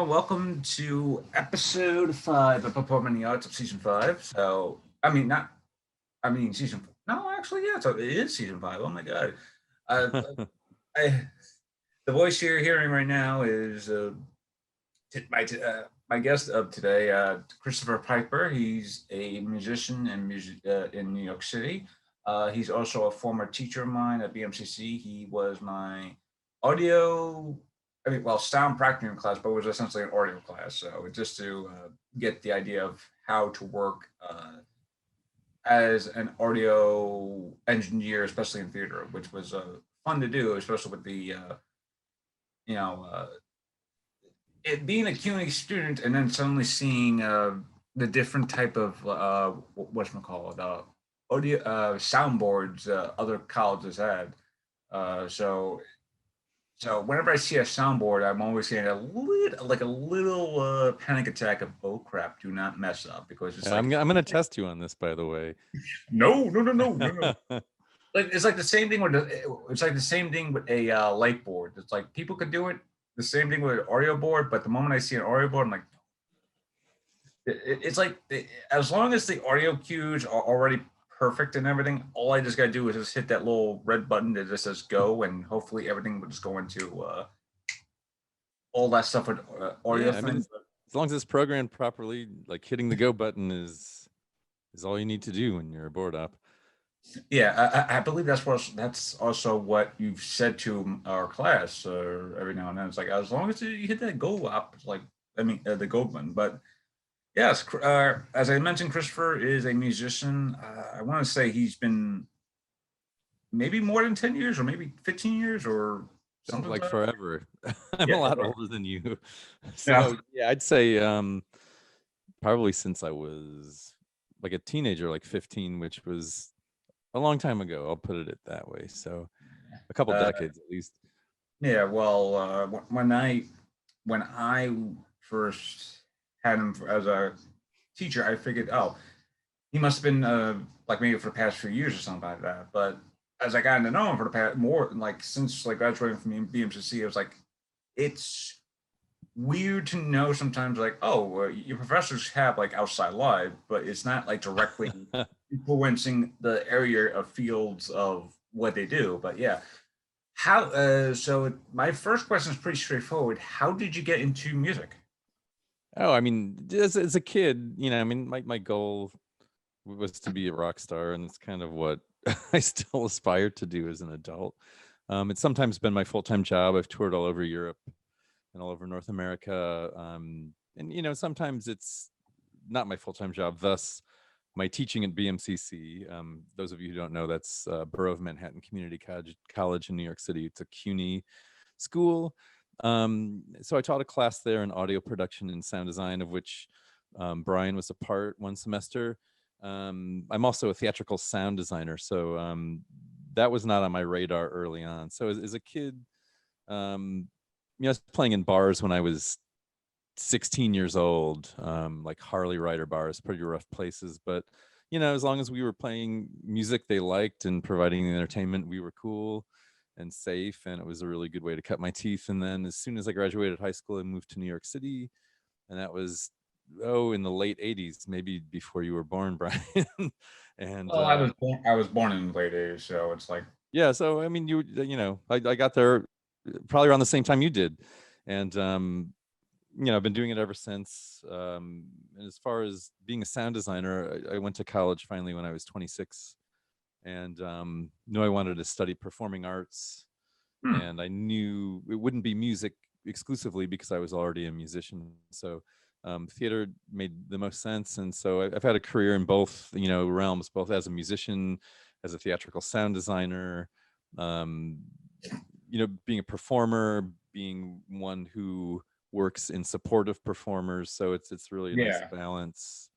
everyone. Welcome to episode 5 of Performing the Arts of season 5. So, I mean, not, I mean, season, no, actually, yeah, so it is season 5. Oh my God. Uh, I, the voice you're hearing right now is my guest of today, Christopher Peifer. He's a musician and in New York City. He's also a former teacher of mine at BMCC. He was my audio, sound practicing class, but it was essentially an audio class. So just to get the idea of how to work as an audio engineer, especially in theater, which was fun to do, especially with you know, uh, it being a CUNY student and then suddenly seeing the different type of whatchamacallit, audio soundboards other colleges had. Uh, so so whenever I see a soundboard, I'm always getting a little panic attack of oh crap, do not mess up because it's Yeah, like I'm gonna test you on this, by the way. no. Like it's like the same thing with it's like the same thing with a light board. It's like people could do it. The same thing with an audio board, but the moment I see an audio board, I'm like, it's like as long as the audio cues are already perfect and everything, all I just got to do is just hit that little red button that just says go, and hopefully everything will just go into all that stuff with audio Yeah, I mean, things. as long as it's programmed properly, like hitting the go button is all you need to do when you're a board op. Yeah, I believe that's also what you've said to our class every now and then. It's like as long as you hit that go up, like the go button. But yes, as I mentioned, Christopher is a musician. I want to say he's been maybe more than 10 years, or maybe 15 years, or something like Like that. forever. I'm Yeah, a lot forever. older than you. Yeah. So yeah, I'd say probably since I was like a teenager, like 15, which was a long time ago. I'll put it that way. So a couple Uh, decades at least. yeah. Well, when I first had him as a teacher, I figured, oh, he must have been like maybe for the past few years or something like that. But as I got to know him for the past more like since like graduating from BMCC, I was like, it's weird to know sometimes like, oh, your professors have like outside life, but it's not like directly influencing the area of fields of what they do. But yeah, how? So my first question is pretty straightforward. How did you get into music? Oh, I mean, as a kid, I mean, my goal was to be a rock star, and it's kind of what I still aspire to do as an adult. It's sometimes been my full-time job. I've toured all over Europe and all over North America. And sometimes it's not my full-time job. Thus, my teaching at BMCC. Those of you who don't know, that's Borough of Manhattan Community College in New York City. It's a CUNY school. So I taught a class there in audio production and sound design, of which Brian was a part one semester. I'm also a theatrical sound designer, so that was not on my radar early on. So as a kid, I was playing in bars when I was 16 years old, like Harley Rider bars, pretty rough places. But as long as we were playing music they liked and providing the entertainment, we were cool and safe, and it was a really good way to cut my teeth. And then as soon as I graduated high school, I moved to New York City, and that was in the late 80s, maybe before you were born, Brian. And Well, I was born in the late '80s, so it's like yeah, so I mean, I got there probably around the same time you did. And I've been doing it ever since. And as far as being a sound designer, I went to college finally when I was 26, and knew I wanted to study performing arts. hmm. And I knew it wouldn't be music exclusively because I was already a musician. So theater made the most sense. And so I've had a career in both, realms, both as a musician, as a theatrical sound designer, um, being a performer, being one who works in support of performers. So it's really a nice Yeah. balance.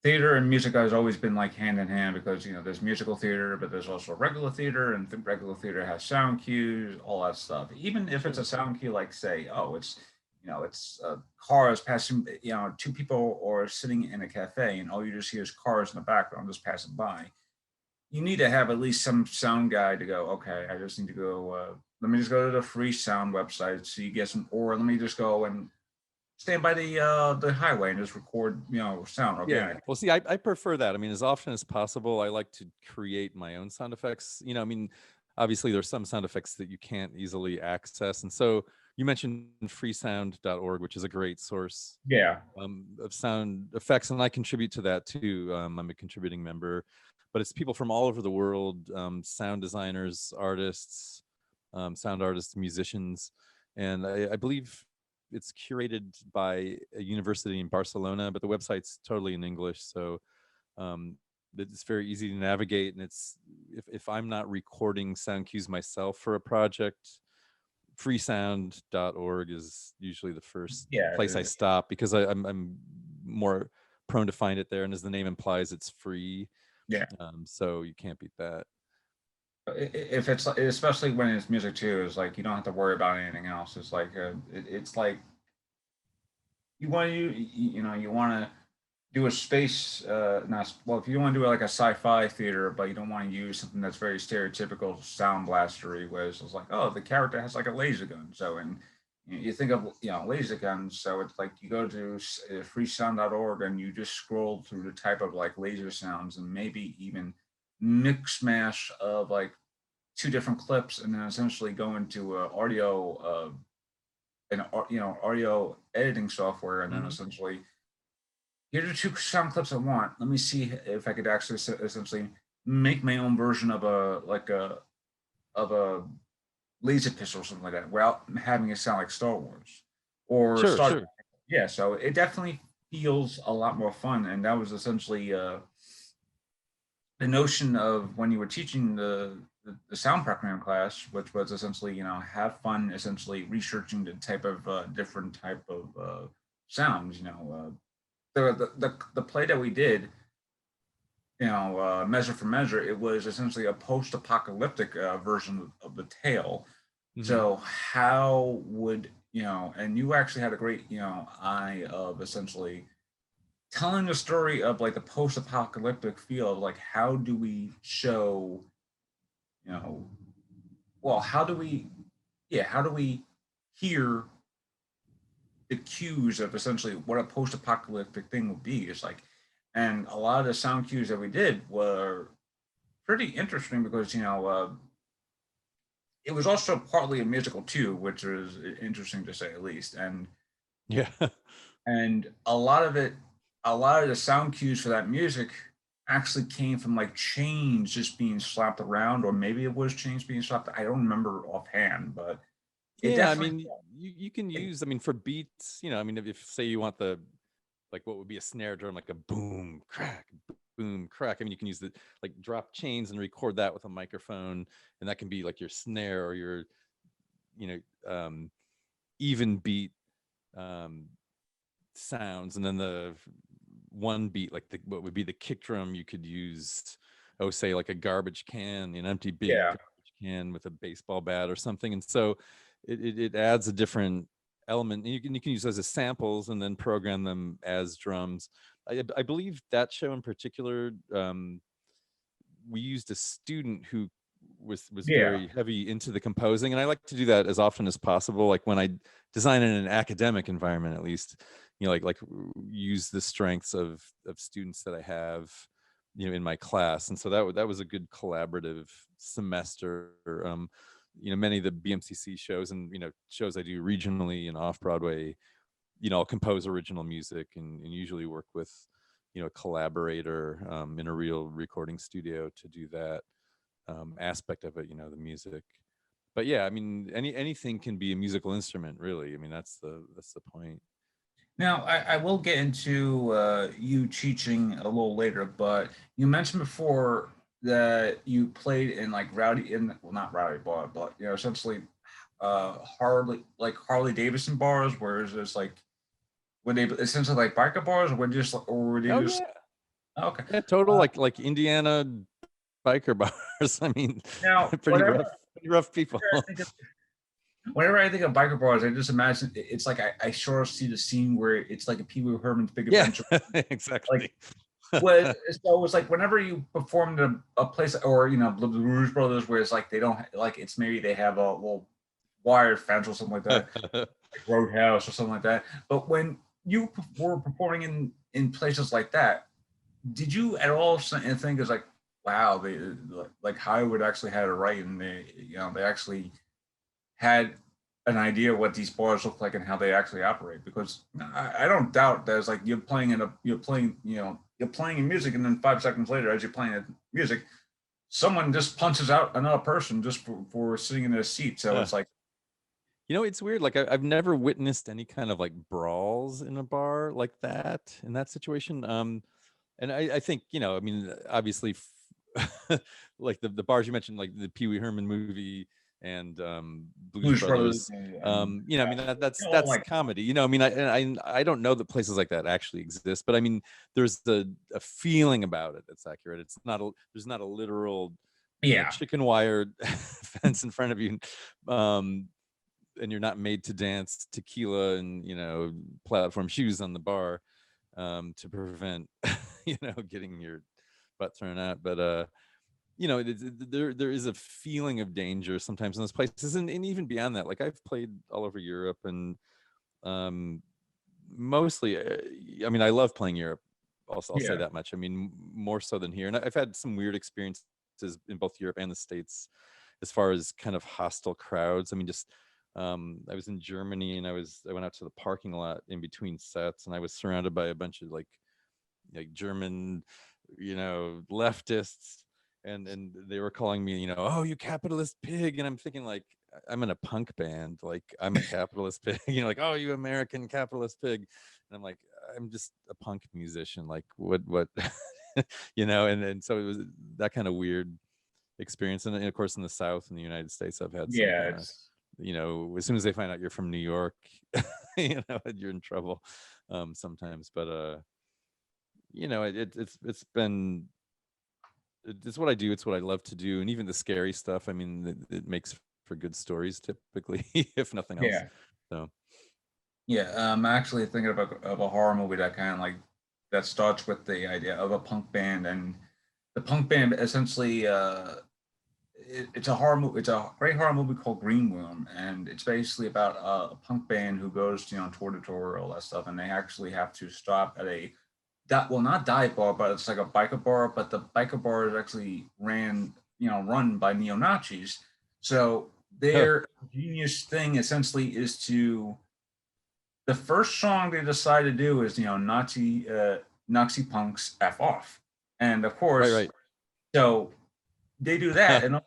Theater and music has always been like hand in hand because there's musical theater, but there's also regular theater, and regular theater has sound cues, all that stuff. Even if it's Sure. a sound cue, like say, oh, it's cars passing, two people or sitting in a cafe, and all you just hear is cars in the background just passing by. You need to have at least some sound guy to go, okay, I just need to go. Let me just go to the free sound website so you get some, or let me just go and stand by the highway and just record, sound Yeah. organic. Well, see, I prefer that. I mean, as often as possible, I like to create my own sound effects. I mean, obviously there's some sound effects that you can't easily access. And so you mentioned freesound.org, which is a great source Yeah. of sound effects, and I contribute to that too. I'm a contributing member, but it's people from all over the world, sound designers, artists, sound artists, musicians, and I believe it's curated by a university in Barcelona, but the website's totally in English, so um, it's very easy to navigate. And it's if I'm not recording sound cues myself for a project, freesound.org is usually the first Yeah. place I stop, because I'm more prone to find it there, and as the name implies, it's free. Yeah. So you can't beat that. If it's especially when it's music too, is like you don't have to worry about anything else. It's like it's like you want to do a space not well if you want to do like a sci-fi theater, but you don't want to use something that's very stereotypical sound blastery, where it's just like, oh, the character has like a laser gun. So and you think of laser guns, so it's like you go to freesound.org and you just scroll through the type of like laser sounds, and maybe even mix mash of like two different clips, and then essentially go into audio editing software, and then Hmm. essentially here are two sound clips I want. Let me see if I could actually essentially make my own version of a laser pistol or something like that, without having it sound like Star Wars or Sure, Star Trek. sure. Yeah, so it definitely feels a lot more fun, and that was essentially the notion of when you were teaching the sound program class, which was essentially have fun, essentially researching the type of different type of sounds. The play that we did, Measure for Measure, it was essentially a post-apocalyptic version of the tale. Hmm. So how would and you actually had a great eye of essentially telling the story of like the post-apocalyptic feel of like how do we show you know well how do we hear the cues of essentially what a post-apocalyptic thing would be. It's like, and a lot of the sound cues that we did were pretty interesting because it was also partly a musical too, which is interesting to say at least. Yeah. And a lot of the sound cues for that music actually came from like chains just being slapped around, or maybe it was chains being slapped. I don't remember offhand, but it Yeah, I definitely mean, you can it, use, I mean, for beats, I mean, if say you want the, like, what would be a snare drum, like a boom, crack, boom, crack. I mean, you can use the, like, drop chains and record that with a microphone, and that can be like your snare or your, you even beat um, sounds. And then the one beat, like what would be the kick drum, you could use, oh, say like a garbage can, an empty big yeah. garbage can with a baseball bat or something. And so it adds a different element. And you can use those as samples and then program them as drums. I believe that show in particular, we used a student who was Yeah. very heavy into the composing, and I like to do that as often as possible. Like when I design in an academic environment, at least, like use the strengths of students that I have, in my class. And so that was a good collaborative semester. Many of the BMCC shows and shows I do regionally and off Broadway, I'll compose original music and usually work with a collaborator in a real recording studio to do that aspect of it, the music. But yeah, I mean, anything can be a musical instrument, really. I mean, that's the point. Now, I will get into you teaching a little later, but you mentioned before that you played in like well, not rowdy bar, but essentially Harley Davidson bars, where it's just like were they essentially like biker bars, or were they Oh just yeah, okay? yeah, total Uh, like Indiana biker bars. I mean, now, pretty rough people. I think of, whenever I think of biker bars, I just imagine it's like I sure see the scene where it's like a Pee Wee Herman's Big Yeah, Adventure. Like exactly. was so it was like whenever you performed a place, or the Rouge Brothers, where it's like they don't like it's maybe they have a little wire fence or something like that. Roadhouse or something like that. But when you were performing in places like that, did you at all think it's like, wow, they like Hollywood actually had it right, and they actually had an idea what these bars look like and how they actually operate? Because I don't doubt that it's like you're playing in music, and then 5 seconds later, as you're playing music, someone just punches out another person just for sitting in their seat. So Uh, it's like, it's weird. Like I've never witnessed any kind of like brawls in a bar like that in that situation. And I think, I mean, obviously, like the bars you mentioned, like the Pee Wee Herman movie and Blues Blues Brothers Brothers. and I mean all that's like, comedy. I mean, I don't know that places like that actually exist, but I mean, there's a feeling about it that's accurate. There's not a literal, yeah, chicken wire fence in front of you. And you're not made to dance tequila and platform shoes on the bar to prevent getting your butt thrown out. But there is a feeling of danger sometimes in those places, and even beyond that. Like I've played all over Europe, and um mostly I mean, I love playing Europe. I'll say yeah, that much. I mean, more so than here. And I've had some weird experiences in both Europe and the States as far as kind of hostile crowds. I mean, just I was in Germany, and I went out to the parking lot in between sets, and I was surrounded by a bunch of like German, leftists, and they were calling me, oh, you capitalist pig. And I'm thinking, like, I'm in a punk band, like I'm a capitalist pig, like, oh, you American capitalist pig. And I'm like, I'm just a punk musician, like what and so it was that kind of weird experience. And of course in the South in the United States, I've had some yeah. kind of, as soon as they find out you're from New York, you're in trouble sometimes. But it's been, it's what I do, it's what I love to do. And even the scary stuff, I mean, it makes for good stories typically, if nothing else. Yeah. So Yeah, I'm actually thinking of a horror movie that kind of like that starts with the idea of a punk band, and the punk band essentially it's a horror movie. It's a great horror movie called Green Room, and it's basically about a punk band who goes tour to tour, all that stuff, and they actually have to stop at a that well, not dive bar, but it's like a biker bar, but the biker bar is actually run by neo Nazis. So their genius thing essentially is to the first song they decide to do is Nazi punks f off, and of right, course, right. so they do that, and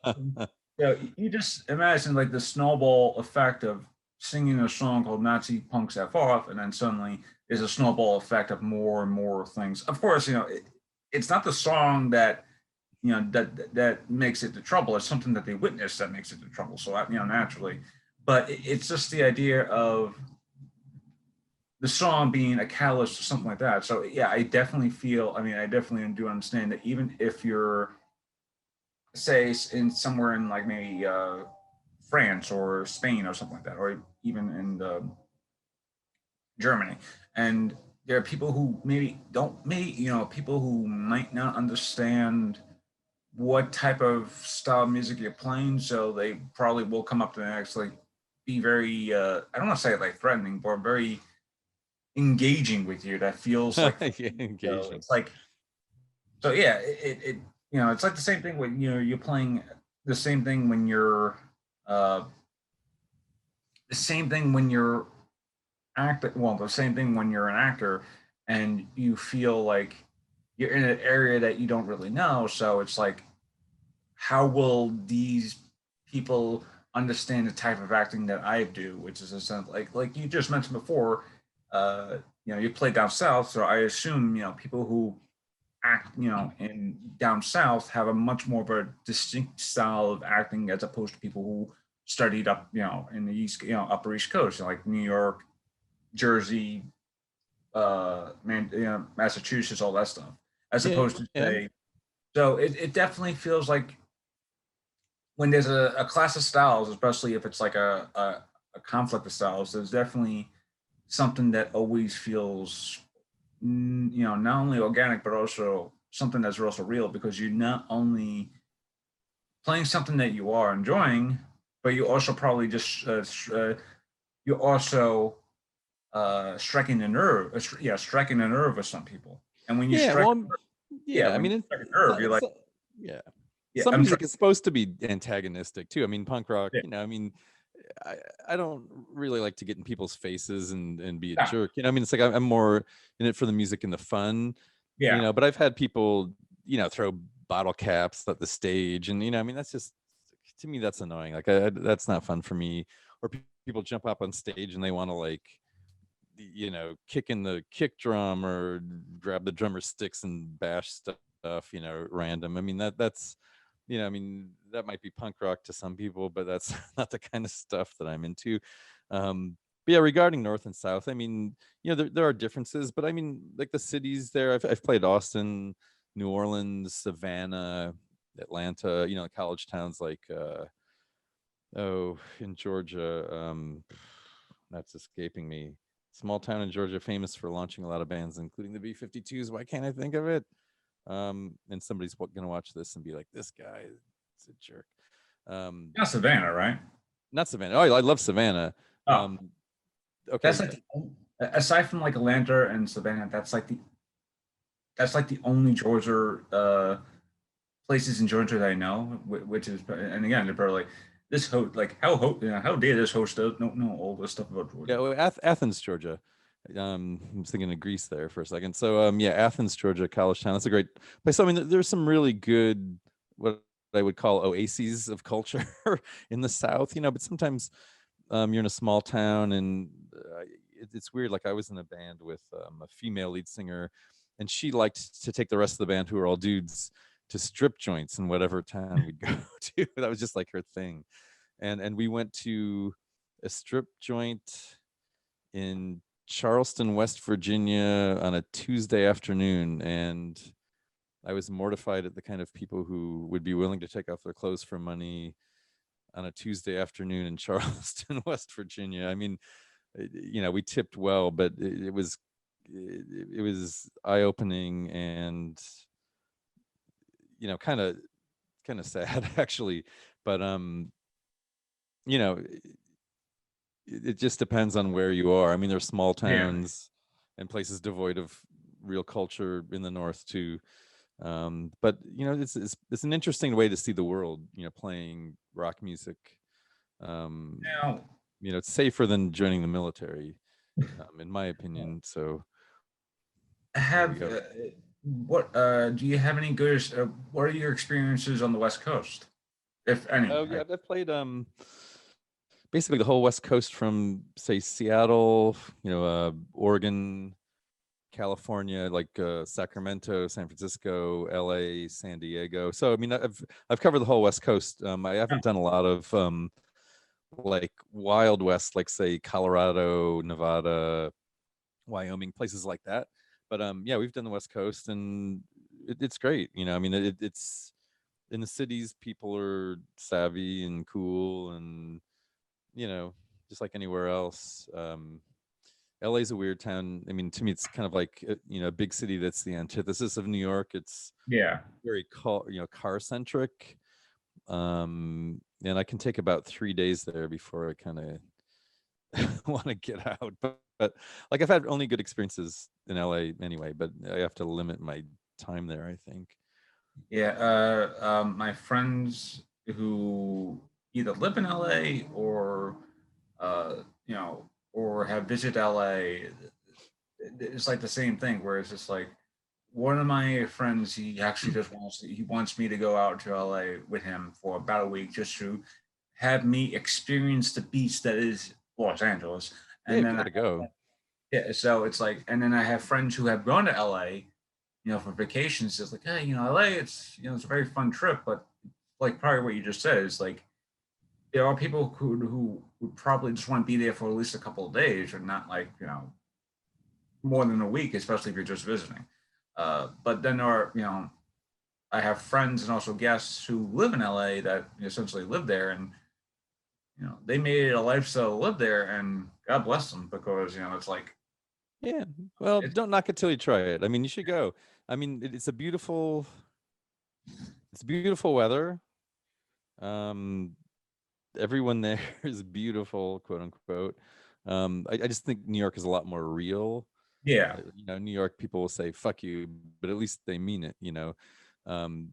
you just imagine like the snowball effect of singing a song called Nazi punks f off, and then suddenly there's a snowball effect of more and more things. Of course, it's not the song that that makes it to trouble. It's something that they witness that makes it to trouble. So naturally, but it's just the idea of the song being a catalyst or something like that. So yeah, I definitely feel. I mean, I definitely do understand that even if you're, say, in somewhere in like maybe France or Spain or something like that, or even in Germany, and there are people who maybe don't, maybe people who might not understand what type of style of music you're playing, so they probably will come up to actually be very I don't want to say like threatening, but very engaging with you. That feels like Yeah, engaging. it's like, so yeah, it it's like the same thing when you're playing the same thing when you're uh the same thing when you're acting, well, the same thing when you're an actor and you feel like you're in an area that you don't really know. So it's like, how will these people understand the type of acting that I do, which is a sense like you just mentioned before, you play down south, so I assume people who act in down south have a much more of a distinct style of acting as opposed to people who studied up in the east, upper east coast, like New York, Jersey, Massachusetts, all that stuff, as Yeah, opposed to yeah. say. So it definitely feels like when there's a class of styles, especially if it's like a conflict of styles, there's definitely something that always feels, not only organic, but also something that's also real, because you're not only playing something that you are enjoying, but you also probably just you're also striking the nerve. Striking the nerve of some people. And when you Yeah, strike, well, yeah, I when you mean, strike a nerve, you're like, yeah. yeah, Some I'm sorry. music is supposed to be antagonistic too. I mean, punk rock, Yeah, I mean, I, I don't really like to get in people's faces and be a yeah, jerk. I mean, it's like I'm more in it for the music and the fun, yeah. but I've had people, throw bottle caps at the stage, and I mean, that's just, to me, that's annoying. Like, that's not fun for me. Or people jump up on stage and they want to, like, kick in the kick drum or grab the drummer's sticks and bash stuff, random. I mean, that's, I mean, that might be punk rock to some people, but that's not the kind of stuff that I'm into. But yeah, regarding North and South, I mean, there are differences, but I mean, like the cities there, I've played Austin, New Orleans, Savannah, Atlanta, college towns like, in Georgia, that's escaping me. Small town in Georgia, famous for launching a lot of bands, including the B-52s. Why can't I think of it? And somebody's gonna watch this and be like, "This guy is a jerk." Um, Not Savannah, right? Not Savannah. Oh, I love Savannah. Oh, that's Okay, like aside from like Atlanta and Savannah, that's like the only Georgia places in Georgia that I know, which is, and again, they're probably like this host, like how dare this host don't know all this stuff about yeah, Georgia? well, Athens, Georgia. I was thinking of Greece there for a second. So, yeah, Athens, Georgia, college town. That's a great place. I mean, there's some really good, what I would call oases of culture in the South, but sometimes you're in a small town, and it's weird. Like, I was in a band with a female lead singer, and she liked to take the rest of the band, who are all dudes, to strip joints in whatever town we'd go to. That was just like her thing. And we went to a strip joint in Charleston, West Virginia on a Tuesday afternoon, and I was mortified at the kind of people who would be willing to take off their clothes for money on a Tuesday afternoon in Charleston, West Virginia. I mean, we tipped well, but it was eye opening, and kind of sad actually. But you know, it just depends on where you are. I mean, there's small Yeah, towns and places devoid of real culture in the north too. But it's an interesting way to see the world. Playing rock music. Um, now it's safer than joining the military, in my opinion. So there you have go. what do you have any good? What are your experiences on the West Coast, if any? Oh yeah, I've played basically the whole West Coast from, say, Seattle, Oregon, California, like Sacramento, San Francisco, LA, San Diego. So I mean, I've covered the whole West Coast. I haven't done a lot of like Wild West, like, say, Colorado, Nevada, Wyoming, places like that. But yeah, we've done the West Coast, and it's great. I mean, it's in the cities, people are savvy and cool, and you know, just like anywhere else. LA is a weird town. I mean, to me, it's kind of like a big city that's the antithesis of New York. It's Yeah, very car centric, and I can take about 3 days there before I kind of want to get out. But like, I've had only good experiences in LA anyway. But I have to limit my time there, I think. yeah. My friends who either live in LA or uh, or have visited LA, it's like the same thing. Where it's just like one of my friends, he wants me to go out to LA with him for about a week just to have me experience the beach that is Los Angeles. Yeah, And you've then got to go. yeah, so it's like, and then I have friends who have gone to LA, for vacations. It's like, hey, LA, it's a very fun trip, but like probably what you just said is like there are people who would probably just want to be there for at least a couple of days, or not like more than a week, especially if you're just visiting. But then there are I have friends and also guests who live in LA that essentially live there, and they made it a lifestyle to live there, and God bless them, because it's like Yeah. Well, it's don't knock it till you try it. I mean, you should go. I mean, it's beautiful weather. Um, Everyone there is beautiful, quote unquote. I just think New York is a lot more real. Yeah. New York people will say "fuck you," but at least they mean it. Um,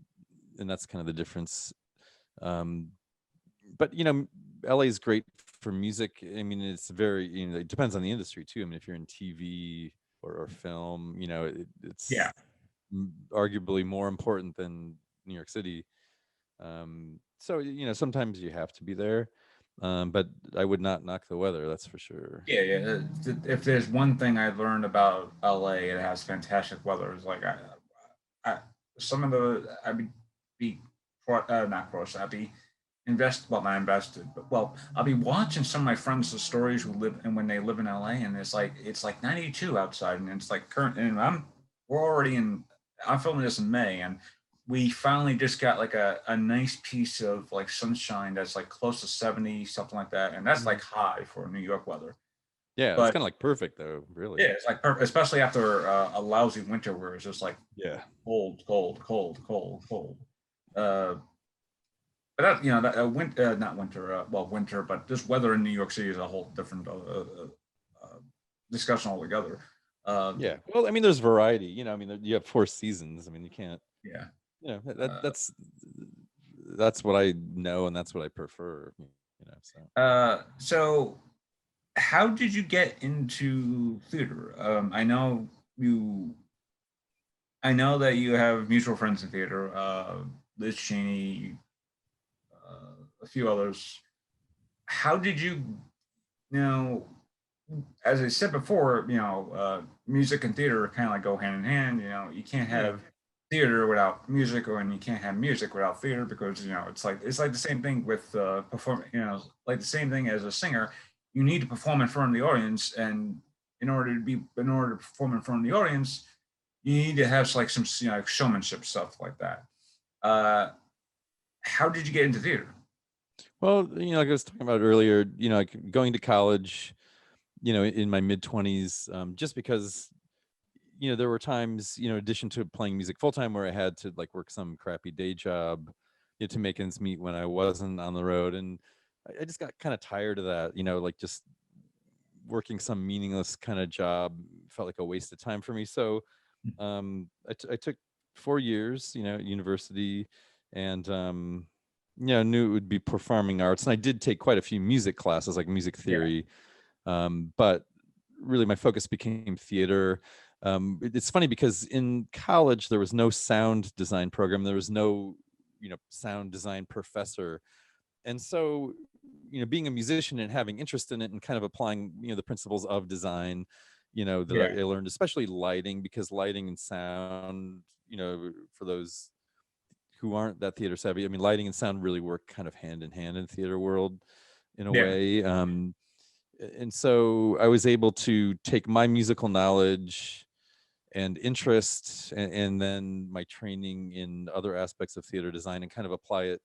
and that's kind of the difference. Um, but LA is great for music. I mean, it's very it depends on the industry too. I mean, if you're in TV or film, it's Yeah. arguably more important than New York City. So sometimes you have to be there, but I would not knock the weather. That's for sure. Yeah, yeah. If there's one thing I learned about LA, it has fantastic weather. It's like I some of the I would be not cross. I'd be not invested, but well, I'll be watching some of my friends' stories who live and when they live in LA, and it's like 92 outside, and it's like current, and we're already in. I'm filming this in May, and we finally just got like a nice piece of like sunshine that's like close to 70, something like that, and that's Mhm. like high for New York weather. Yeah, it's But kind of like perfect though, yeah, really. it's like especially after a lousy winter where it's just like Yeah. cold, cold, cold, cold, cold. Uh, but that that winter, not winter, well, winter, but this weather in New York City is a whole different discussion altogether. Uh, Yeah. Well, I mean, there's variety. I mean, you have 4 seasons. I mean, you can't. yeah. That that's what I know, and that's what I prefer. So. So, how did you get into theater? You. I know that you have mutual friends in theater. Liz Cheney, a few others. How did you know, as I said before, music and theater kind of like go hand in hand. You can't Yeah. have theater without music, and you can't have music without theater because it's like the same thing with perform. Like the same thing as a singer. You need to perform in front of the audience, and in order to perform in front of the audience, you need to have like some showmanship stuff like that. Uh, how did you get into theater? Well, like I was talking about earlier, like going to college, in my mid 20s, just because there were times, in addition to playing music full time, where I had to like work some crappy day job, to make ends meet when I wasn't on the road, and I just got kind of tired of that. Like just working some meaningless kind of job felt like a waste of time for me. So I took 4 years, at university, and knew it would be performing arts, and I did take quite a few music classes, like music Yeah, theory, but really my focus became theater. It's funny because in college there was no sound design program, there was no sound design professor, and so being a musician and having interest in it and kind of applying the principles of design that yeah, I learned, especially lighting, because lighting and sound, for those who aren't that theater savvy, I mean, lighting and sound really work kind of hand in hand in theater world in a yeah, way. And so I was able to take my musical knowledge and interest, and then my training in other aspects of theater design, and kind of apply it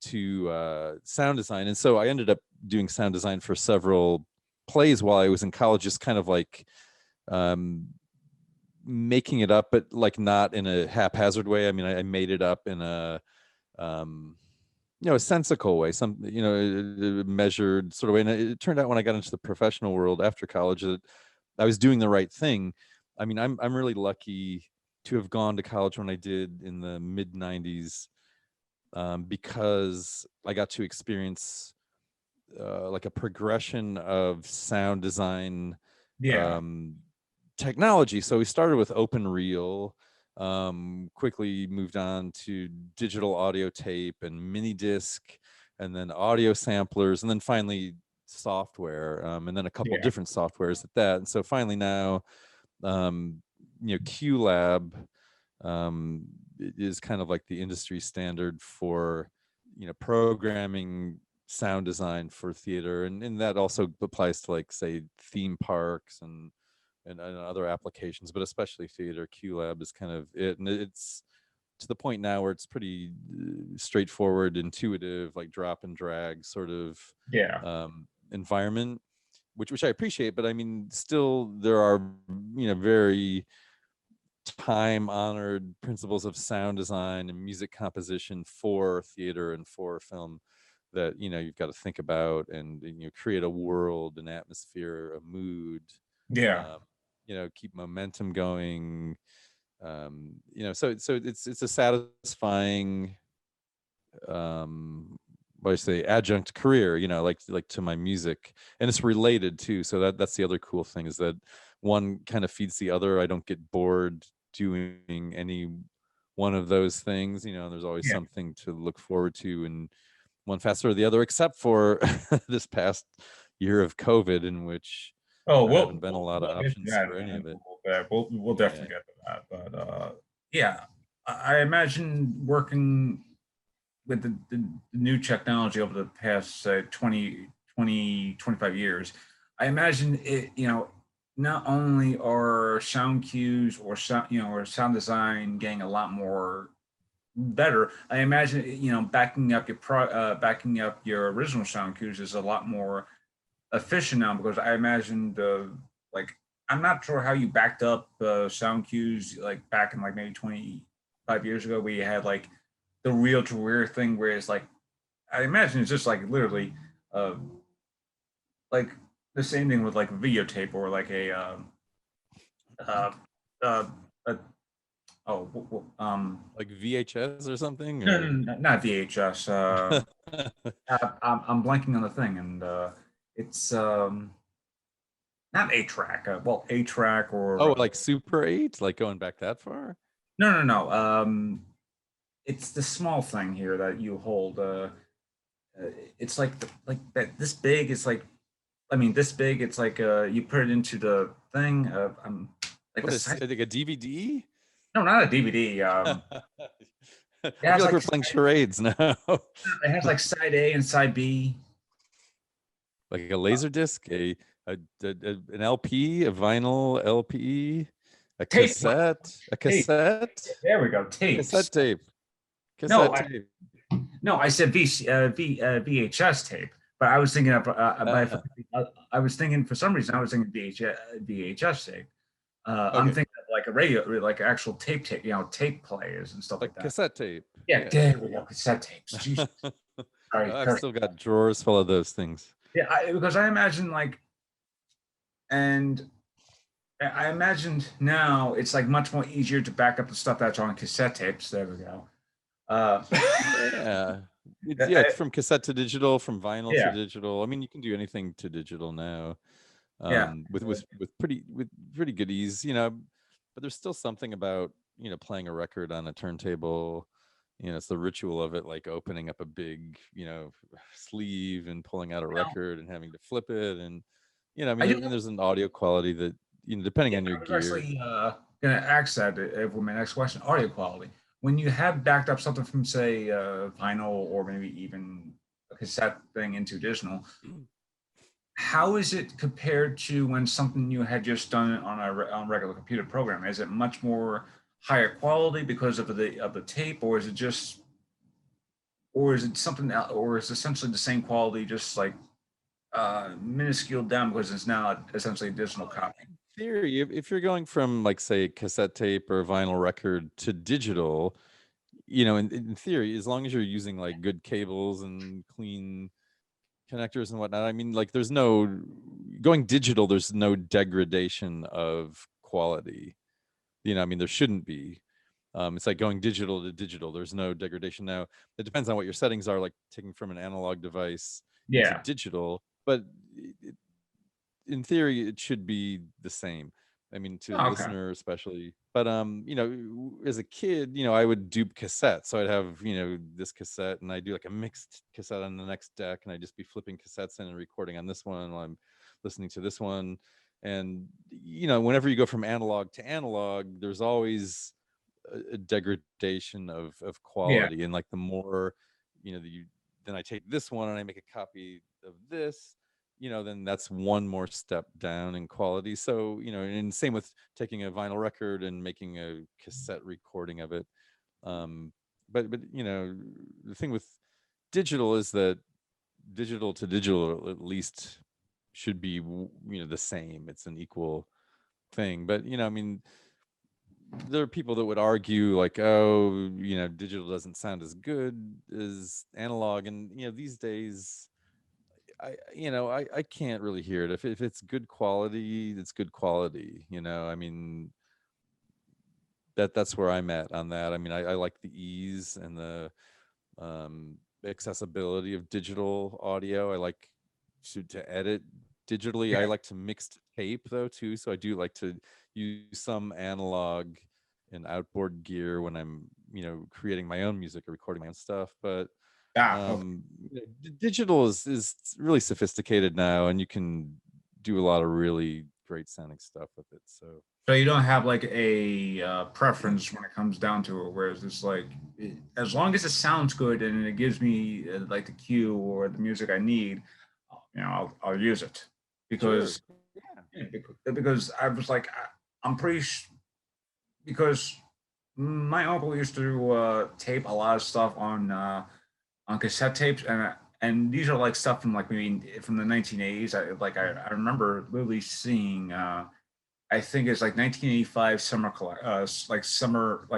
to sound design. And so I ended up doing sound design for several plays while I was in college, just kind of like um, making it up, but like not in a haphazard way. I mean, I made it up in um, a sensical way, some a measured sort of way. And it turned out when I got into the professional world after college that I was doing the right thing. I mean, I'm really lucky to have gone to college when I did in the mid 90s, because I got to experience like a progression of sound design yeah, um, technology. So we started with open reel, quickly moved on to digital audio tape and mini disc, and then audio samplers, and then finally software, and then a couple yeah, different softwares at that. And so finally now, QLab is kind of like the industry standard for programming sound design for theater, and that also applies to, like, say, theme parks and other applications, but especially theater. QLab is kind of it, and it's to the point now where it's pretty straightforward, intuitive, like drop and drag sort of yeah, environment, which I appreciate. But I mean, still there are very time honored principles of sound design and music composition for theater and for film that you've got to think about, and create a world, an atmosphere, a mood, Yeah. um, keep momentum going. So it's a satisfying, what I say, adjunct career, like to my music, and it's related too. So that's the other cool thing, is that one kind of feeds the other. I don't get bored doing any one of those things. There's always Yeah. something to look forward to, and one faster or the other, except for this past year of COVID, in which Oh, there haven't been a we'll lot of get to options that for any in of a it. little bit. We'll Yeah. definitely get to that. But yeah, I imagine working with the new technology over the past 25 years. I imagine it, not only are sound cues or sound, or sound design getting a lot more better. I imagine, backing up your original sound cues is a lot more efficient now, because I imagine like I'm not sure how you backed up sound cues like back in like maybe 25 years ago, where you had like the reel to rear thing, where it's like, I imagine it's just like literally uh like the same thing with like videotape, or like uh uh, uh Like VHS or something, no, no, or no, not VHS. I'm blanking on the thing, and it's not A track. Well, A track or oh, like Super 8, like going back that far. no, no, no. It's the small thing here that you hold. It's like like that this big. It's like, I mean, this big. It's like you put it into the thing. Like the What is size. it, like a DVD? No, not a DVD. It I feel has like like we're playing charades now. it has like side A and side B. Like a laser disc, an LP, a vinyl LP, a Tape, tape. cassette, There we go. Tapes. cassette tape, No, cassette tape. no, I said VHS tape, but I was thinking of, Uh, I was thinking, for some reason, I was thinking VHS tape. I'm okay, thinking of like a radio, like actual tape, tape players and stuff like like that. cassette tape. Yeah, Yeah. there we go, cassette tapes. Jesus, sorry, I've sorry. still got drawers full of those things. Yeah, because I imagine like, and I imagined now it's like much more easier to back up the stuff that's on cassette tapes. There we go. Uh, Yeah. It's from cassette to digital, from vinyl to yeah, digital. I mean, you can do anything to digital now, yeah. with pretty good ease, but there's still something about, playing a record on a turntable. It's the ritual of it, like opening up a big, sleeve and pulling out a record and having to flip it. And, I mean, I do. there's an audio quality that, depending Yeah, on your I was gear. actually going to ask that for my next question: audio quality. When you have backed up something from, say, vinyl, or maybe even a cassette thing into digital, how is it compared to when something you had just done on on regular computer program? Is it much more higher quality because of the tape, or is it just, or is it something else, or is it essentially the same quality, just like minuscule down, because it's now essentially a digital Well, copy? in theory, if you're going from, like, say, cassette tape or vinyl record to digital, in theory, as long as you're using like good cables and clean connectors and whatnot, I mean, like, there's no going digital, there's no degradation of quality. I mean, there shouldn't be. It's like going digital to digital. There's no degradation. Now, it depends on what your settings are, like taking from an analog device into Yeah. digital, but in theory it should be the same. I mean, to the Oh, okay. listener especially. But as a kid, I would dupe cassettes. So I'd have, this cassette, and I do like a mixed cassette on the next deck, and I'd just be flipping cassettes in and recording on this one while I'm listening to this one. And whenever you go from analog to analog, there's always a degradation of Yeah. quality. And like, the more, then I take this one and I make a copy of this, then that's one more step down in quality. So, and same with taking a vinyl record and making a cassette recording of it. But the thing with digital is that digital to digital at least should be, the same. It's an equal thing. But I mean, there are people that would argue like, oh, digital doesn't sound as good as analog, and these days, I can't really hear it. If it's good quality, it's good quality. I mean, that's where I'm at on that. I mean, I like the ease and the accessibility of digital audio. I like to edit digitally. I Yeah. like to mix to tape though too. So I do like to use some analog and outboard gear when I'm creating my own music or recording my own stuff. But Ah, okay. digital is really sophisticated now, and you can do a lot of really great sounding stuff with it. So So you don't have like a preference when it comes down to it, whereas it's like as long as it sounds good and it gives me like the cue or the music I need, I'll use it sure, because yeah, because I was like I'm pretty because my uncle used to tape a lot of stuff on cassette tapes, and these are like stuff from like maybe from the 1980s. I remember literally seeing I think it's like 1985 summer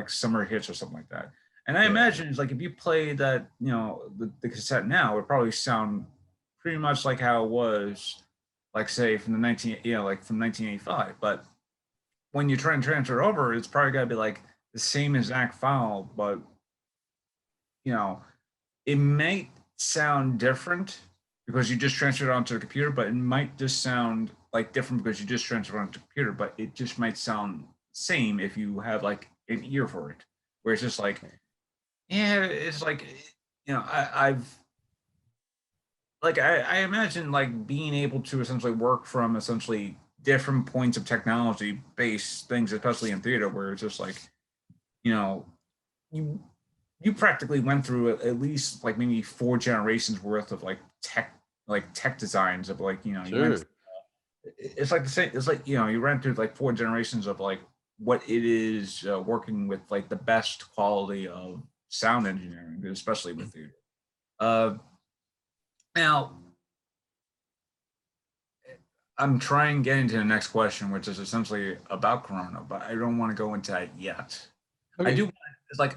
summer hits or something like that. And I yeah, imagine it's like if you play that, the cassette now, it would probably sound pretty much like how it was, like say from the 19, like from 1985. But when you try and transfer it over, it's probably got to be like the same exact file, but you know, it might sound different because you just transferred it onto the computer, but it might just sound like different because you just transferred it onto the computer, but it just might sound same if you have like an ear for it. Where it's just like, okay. yeah, it's like, I've like I imagine like being able to essentially work from essentially different points of technology based things, especially in theater, where it's just like, you know, you you practically went through at least like maybe four generations worth of like tech designs of like you went Sure. it's like the same it's like you ran through like four generations of like what it is working with like the best quality of sound engineering, especially with theater. uh Now I'm trying getting to the next question, which is essentially about Corona, but I don't want to go into that yet. I Okay. do it's like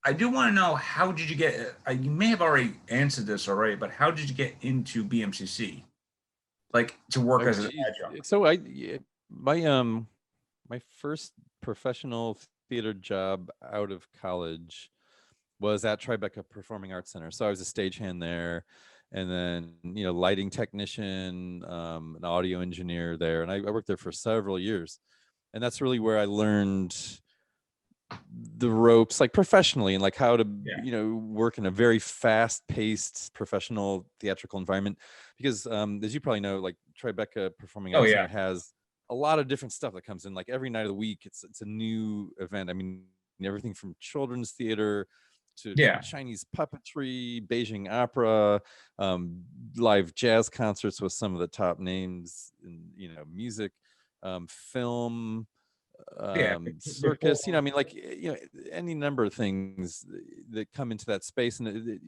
I do want to know, how did you get? You may have already answered this already, but how did you get into BMCC, like to work Oh, as an geez. adjunct? So my first professional theater job out of college was at Tribeca Performing Arts Center. So I was a stagehand there, and then lighting technician, an audio engineer there, and I worked there for several years, and that's really where I learned the ropes, like professionally, and like how to Yeah. work in a very fast paced professional theatrical environment, because as you probably know, like Tribeca Performing Oh Arts yeah. Center has a lot of different stuff that comes in, like every night of the week. It's a new event. I mean, everything from children's theater to Yeah. Chinese puppetry, Beijing opera, um, live jazz concerts with some of the top names in music, film, Yeah. circus, Before. I mean, like, any number of things that come into that space. And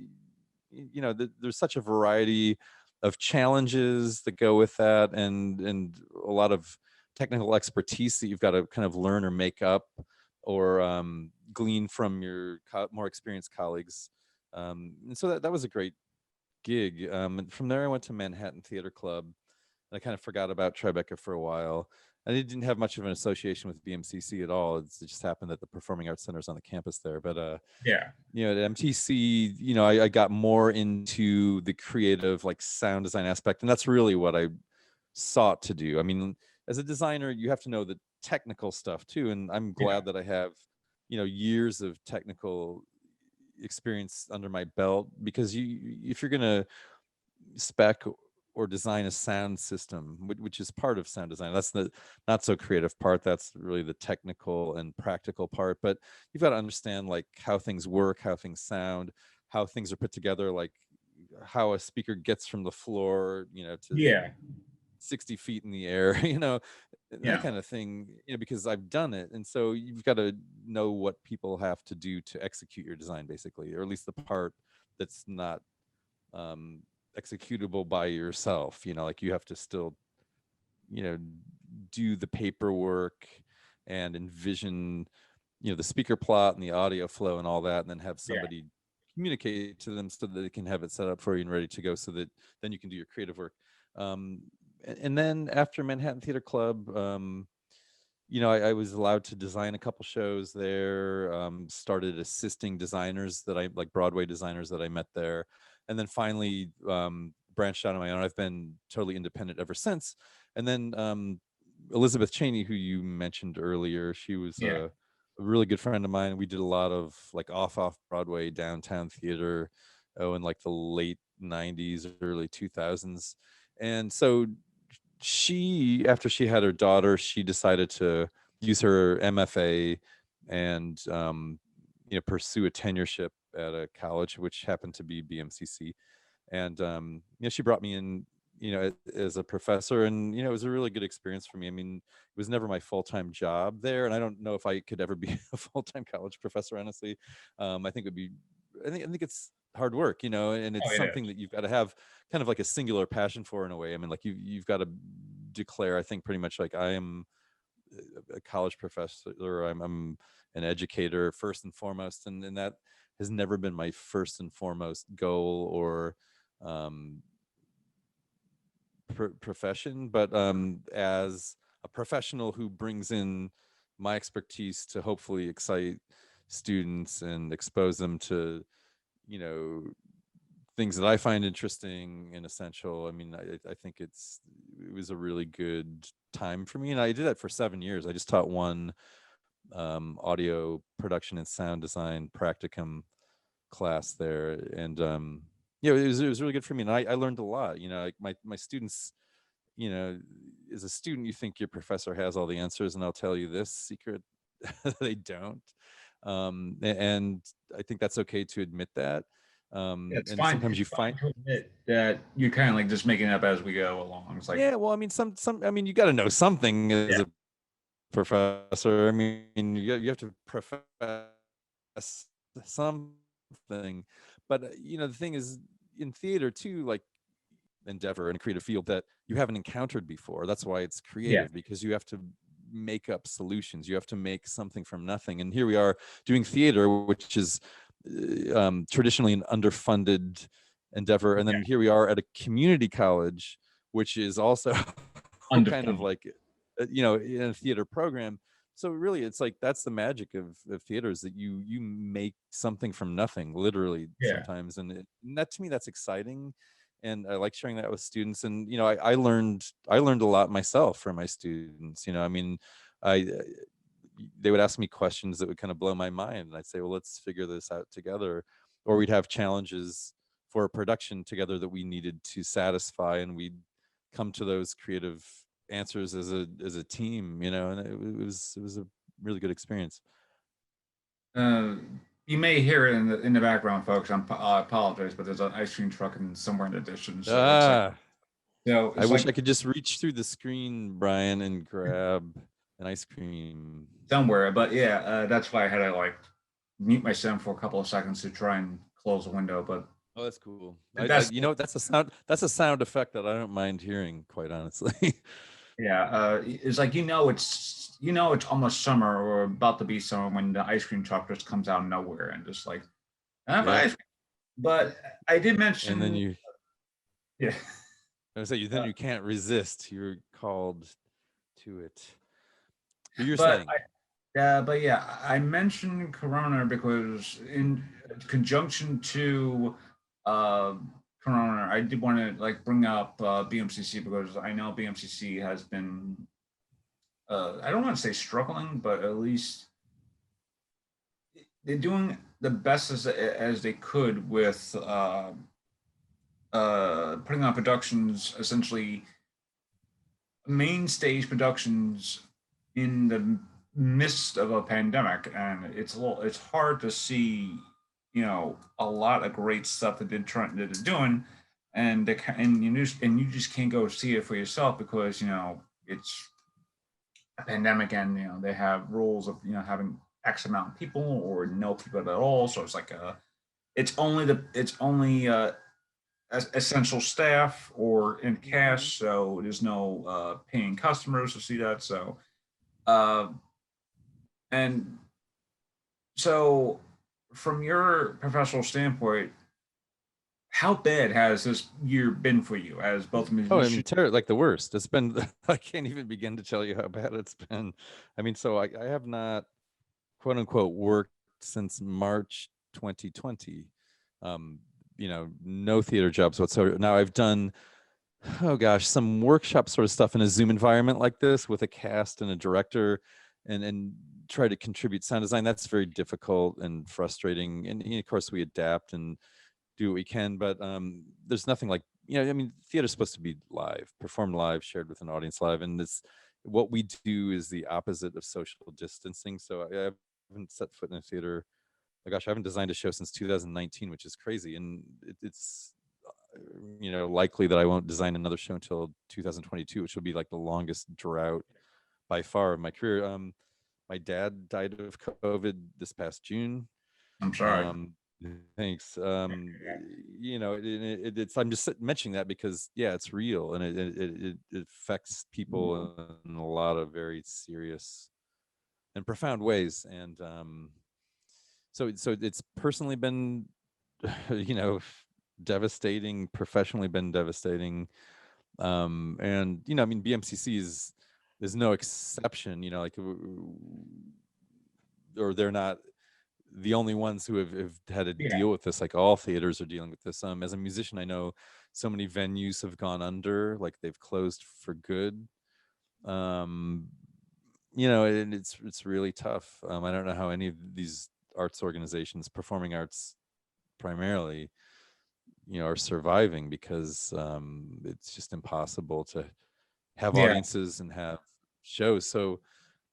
there's such a variety of challenges that go with that, and a lot of technical expertise that you've got to kind of learn or make up, or glean from your more experienced colleagues. And so that was a great gig. And from there I went to Manhattan Theater Club. I kind of forgot about Tribeca for a while. And it didn't have much of an association with BMCC at all. It just happened that the Performing Arts Center is on the campus there. But Yeah. at MTC, I got more into the creative, like sound design aspect, and that's really what I sought to do. I mean, as a designer, you have to know the technical stuff too, and I'm Yeah. glad that I have, years of technical experience under my belt, because if you're gonna spec or design a sound system, which is part of sound design. That's the not so creative part. That's really the technical and practical part. But you've got to understand like how things work, how things sound, how things are put together, like how a speaker gets from the floor, to Yeah. 60 feet in the air, that Yeah. kind of thing, because I've done it. And so you've got to know what people have to do to execute your design, basically, or at least the part that's not um, executable by yourself. Like you have to still, you know, do the paperwork, and envision, the speaker plot and the audio flow and all that, and then have Yeah. somebody communicate to them so that they can have it set up for you and ready to go, so that then you can do your creative work. And then after Manhattan Theater Club, I was allowed to design a couple shows there, started assisting designers that I like, Broadway designers that I met there. And then finally branched out on my own. I've been totally independent ever since. And then Elizabeth Cheney, who you mentioned earlier, she was Yeah. a really good friend of mine. We did a lot of like off Broadway downtown theater, in like the late 90s, early 2000s. And so she, after she had her daughter, she decided to use her MFA and pursue a tenureship at a college, which happened to be BMCC. And she brought me in, as a professor, and it was a really good experience for me. I mean, it was never my full-time job there, and I don't know if I could ever be a full-time college professor, honestly. I think I think it's hard work, and Oh, it's it is. something that you've got to have kind of like a singular passion for, in a way. I mean, like you've got to declare, I think, pretty much like, I am a college professor. I'm an educator first and foremost, and that has never been my first and foremost goal or um, profession. But as a professional who brings in my expertise to hopefully excite students and expose them to, you know, things that I find interesting and essential. I mean, I think it was a really good time for me, and I did that for 7 years. I just taught one audio production and sound design practicum class there, and it was really good for me, and I learned a lot. Like my students, as a student, you think your professor has all the answers, and I'll tell you this secret: they don't. And I think that's okay to admit that. It's And fine. sometimes It's you fine find, to admit that you're kind of like just making it up as we go along. It's like, yeah, well, I mean, I mean, you got to know something as yeah, a professor. I mean, you have to profess something. But the thing is, in theater too, like, endeavor in a creative field that you haven't encountered before. That's why it's yeah, creative, because you have to make up solutions. You have to make something from nothing. And here we are doing theater, which is traditionally an underfunded endeavor. And yeah, then here we are at a community college, which is also kind of underfunded. like, in a theater program. So really, it's like, that's the magic of theater, is that you make something from nothing, literally, Yeah. sometimes. And that, to me, that's exciting. And I like sharing that with students. And I learned a lot myself from my students. I mean, I they would ask me questions that would kind of blow my mind, and I'd say, well, let's figure this out together. Or we'd have challenges for a production together that we needed to satisfy, and we'd come to those creative answers as a team. And it was a really good experience. Uh, you may hear it in the background, folks. I apologize, but there's an ice cream truck in somewhere in the distance. So it's like, Ah, so I it's wish like I could just reach through the screen, Brian, and grab an ice cream. somewhere. But yeah, that's why I had to like mute myself for a couple of seconds to try and close the window. But Oh, that's cool. that's That's a sound. That's a sound effect that I don't mind hearing, quite honestly. yeah. It's like it's almost summer or about to be summer when the ice cream truck just comes out of nowhere and just like I have Yep. ice cream. But I did And then mention yeah. I say, then Uh, you can't resist. You're called to it. But you're but saying, but yeah, I mentioned Corona because in conjunction to uh, Corona, I did want to like bring up BMCC because I know BMCC has been I don't want to say struggling, but at least they're doing the best as they could with putting on productions, essentially main stage productions in the midst of a pandemic, and it's hard to see, a lot of great stuff that they're doing, and you just can't go see it for yourself because it's a pandemic, and they have rules of having X amount of people or no people at all, so it's like it's only essential staff or in Mhm. cash, so there's no paying customers to see that. So uh, And so, from your professional standpoint, how bad has this year been for you as both a Oh, I mean, musician? like the worst. It's been, I can't even begin to tell you how bad it's been. I mean, so I have not, quote unquote, worked since March 2020. Um, no theater jobs whatsoever. Now I've done, oh gosh, some workshop sort of stuff in a Zoom environment like this with a cast and a director, and try to contribute sound design. That's very difficult and frustrating. And of course we adapt and do what we can, but there's nothing like, I mean, theater's supposed to be live, performed live, shared with an audience live, and it's what we do is the opposite of social distancing. So I haven't set foot in a theater. Oh gosh, I haven't designed a show since 2019, which is crazy, and it's likely that I won't design another show until 2022, which will be like the longest drought by far of my career. My dad died of COVID this past June. I'm sorry. Um, Thanks. It's, I'm just mentioning that because yeah, it's real, and it affects people in a lot of very serious and profound ways. And so it's personally been, you know, devastating. Professionally been devastating. And I mean, BMCC is no exception. Like, or they're not the only ones who have had to Yeah, deal with this. Like, all theaters are dealing with this. As a musician, I know so many venues have gone under, like they've closed for good. um and it's really tough. I don't know how any of these arts organizations, performing arts primarily, are surviving, because it's just impossible to have yeah, audiences and have shows. So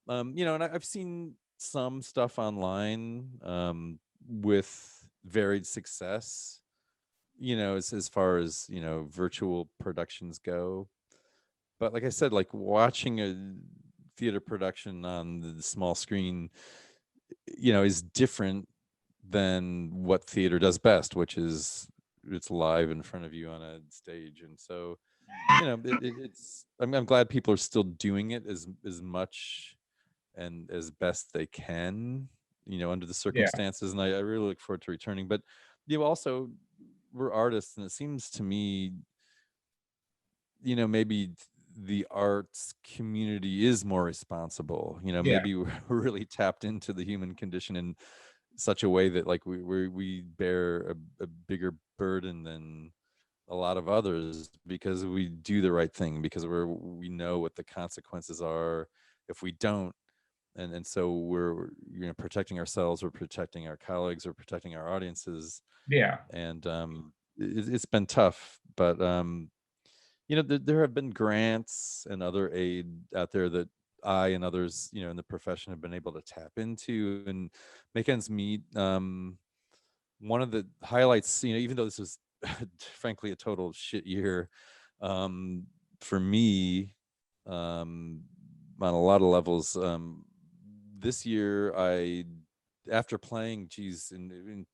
and I've seen some stuff online with varied success, as far as virtual productions go. But like I said, like watching a theater production on the small screen, is different than what theater does best, which is it's live in front of you on a stage. And so it's I'm glad people are still doing it as much and as best they can, under the yeah, circumstances. And I really look forward to returning. But also, we're artists, and it seems to me, maybe the arts community is more responsible. yeah, Maybe we're really tapped into the human condition in such a way that, like, we bear a bigger burden than a lot of others, because we do the right thing, because we know what the consequences are if we don't. And so we're protecting ourselves, we're protecting our colleagues, we're protecting our audiences. yeah, And it's been tough, but there have been grants and other aid out there that I and others in the profession have been able to tap into and make ends meet. One of the highlights, even though this was frankly a total shit year um, for me, um, on a lot of levels. This year, after playing, geez, in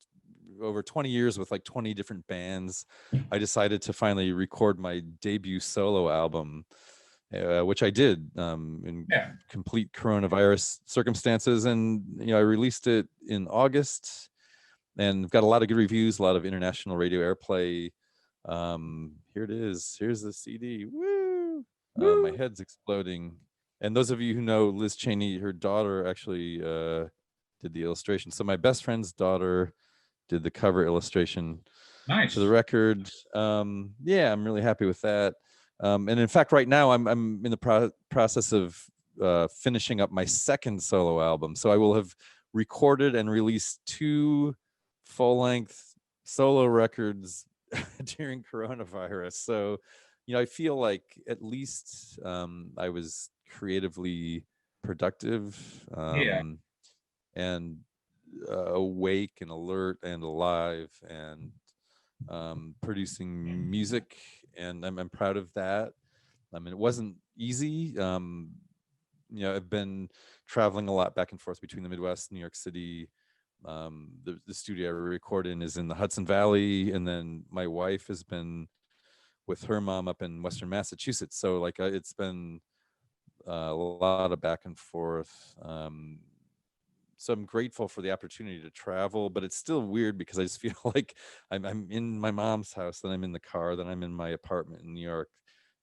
over 20 years with like 20 different bands, I decided to finally record my debut solo album, which I did in yeah. complete coronavirus circumstances. And I released it in August, and I've got a lot of good reviews, a lot of international radio airplay. Here it is. Here's the CD. Woo! My Woo. head's exploding. And those of you who know Liz Cheney, her daughter actually did the illustration. So my best friend's daughter did the cover illustration to the Nice. record. Yeah, I'm really happy with that. And in fact, right now I'm in the process of finishing up my second solo album. So I will have recorded and released 2 full-length solo records during coronavirus. So I feel like at least I was creatively productive, Yeah, and awake and alert and alive, and producing music. And I'm proud of that. I mean, it wasn't easy. I've been traveling a lot back and forth between the Midwest, New York City. The studio I record in is in the Hudson Valley, and then my wife has been with her mom up in Western Massachusetts. So like it's been a lot of back and forth. so I'm grateful for the opportunity to travel, but it's still weird because I just feel like I'm in my mom's house, then I'm in the car, then I'm in my apartment in New York,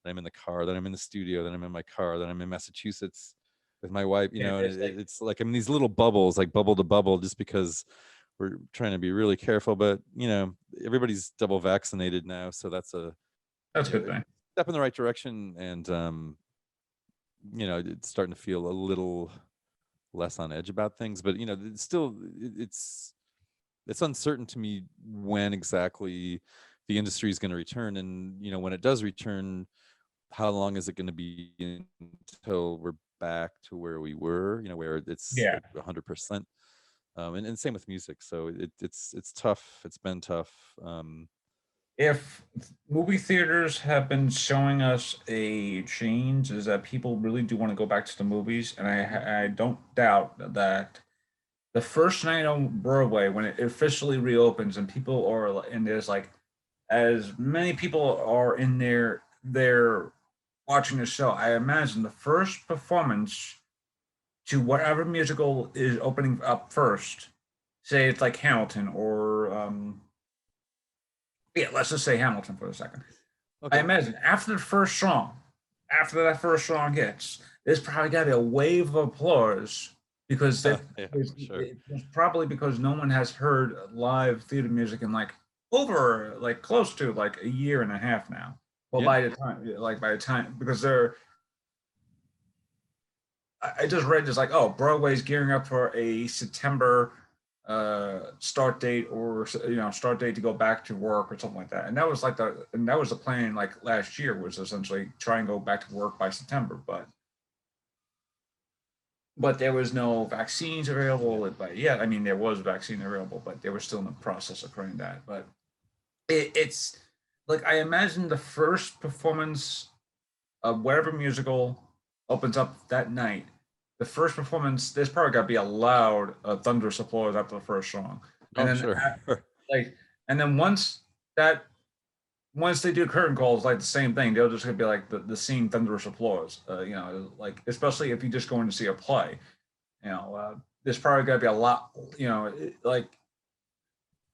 then I'm in the car, then I'm in the studio, then I'm in my car, then I'm in Massachusetts with my wife, you Yeah, know, and it's like it's like I'm in these little bubbles, like bubble to bubble, just because we're trying to be really careful. But you know, everybody's double vaccinated now, so that's a, that's a you know, good thing. step in the right direction, and you know, it's starting to feel a little less on edge about things. But you know, it's still it's uncertain to me when exactly the industry is going to return, and you know, when it does return, how long is it going to be until we're back to where we were, you know, where it's Yeah. like 100%. And same with music. So it's tough. It's been tough. If movie theaters have been showing us a change, is that people really do want to go back to the movies, and I don't doubt that the first night on Broadway when it officially reopens and people are and there's like as many people are in there watching the show, I imagine the first performance to whatever musical is opening up first, say it's like Hamilton or yeah, let's just say Hamilton for a second. I Okay. imagine after that first song hits, there's probably got to be a wave of applause because Yeah, for sure. it's probably because no one has heard live theater music in like over like close to like a year and a half now. Well, Yeah. by the time because they're I just read just like oh Broadway's gearing up for a September start date or start date to go back to work or something like that, and that was the plan like last year was essentially try and go back to work by September, but there was no vaccines Yeah. available. But yeah, I mean there was a vaccine available, but they were still in the process of creating that. But it's like I imagine the first performance of whatever musical opens up that night, the first performance, there's probably got to be a loud, thunderous applause after the first song, Oh, and I'm then sure. like, and then that once they do curtain calls, like the same thing, they'll just be like the same thunderous applause. Like especially if you just going to see a play, there's probably got to be a lot, like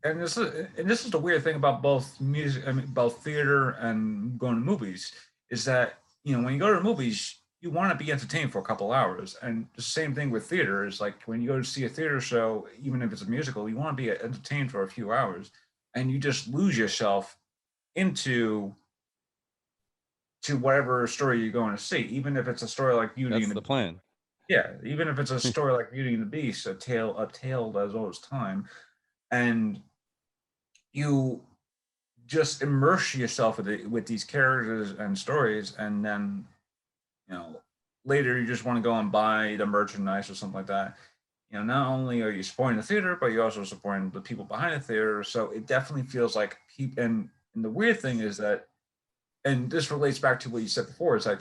and this is the weird thing about both music, I mean, both theater and going to movies, is that when you go to the movies, you want to be entertained for a couple hours, and the same thing with theater is like when you go to see a theater show, even if it's a musical, you want to be entertained for a few hours, and you just lose yourself into to whatever story you're going to see, even if it's a story like Beauty That's and the the plan. yeah, even if it's a story like Beauty and the Beast, a tale as old as time, and you just immerse yourself with these characters and stories, and then you know later you just want to go and buy the merchandise or something like that. Not only are you supporting the theater, but you're also supporting the people behind the theater. So it definitely feels like people. And the weird thing is that, and this relates back to what you said before, it's like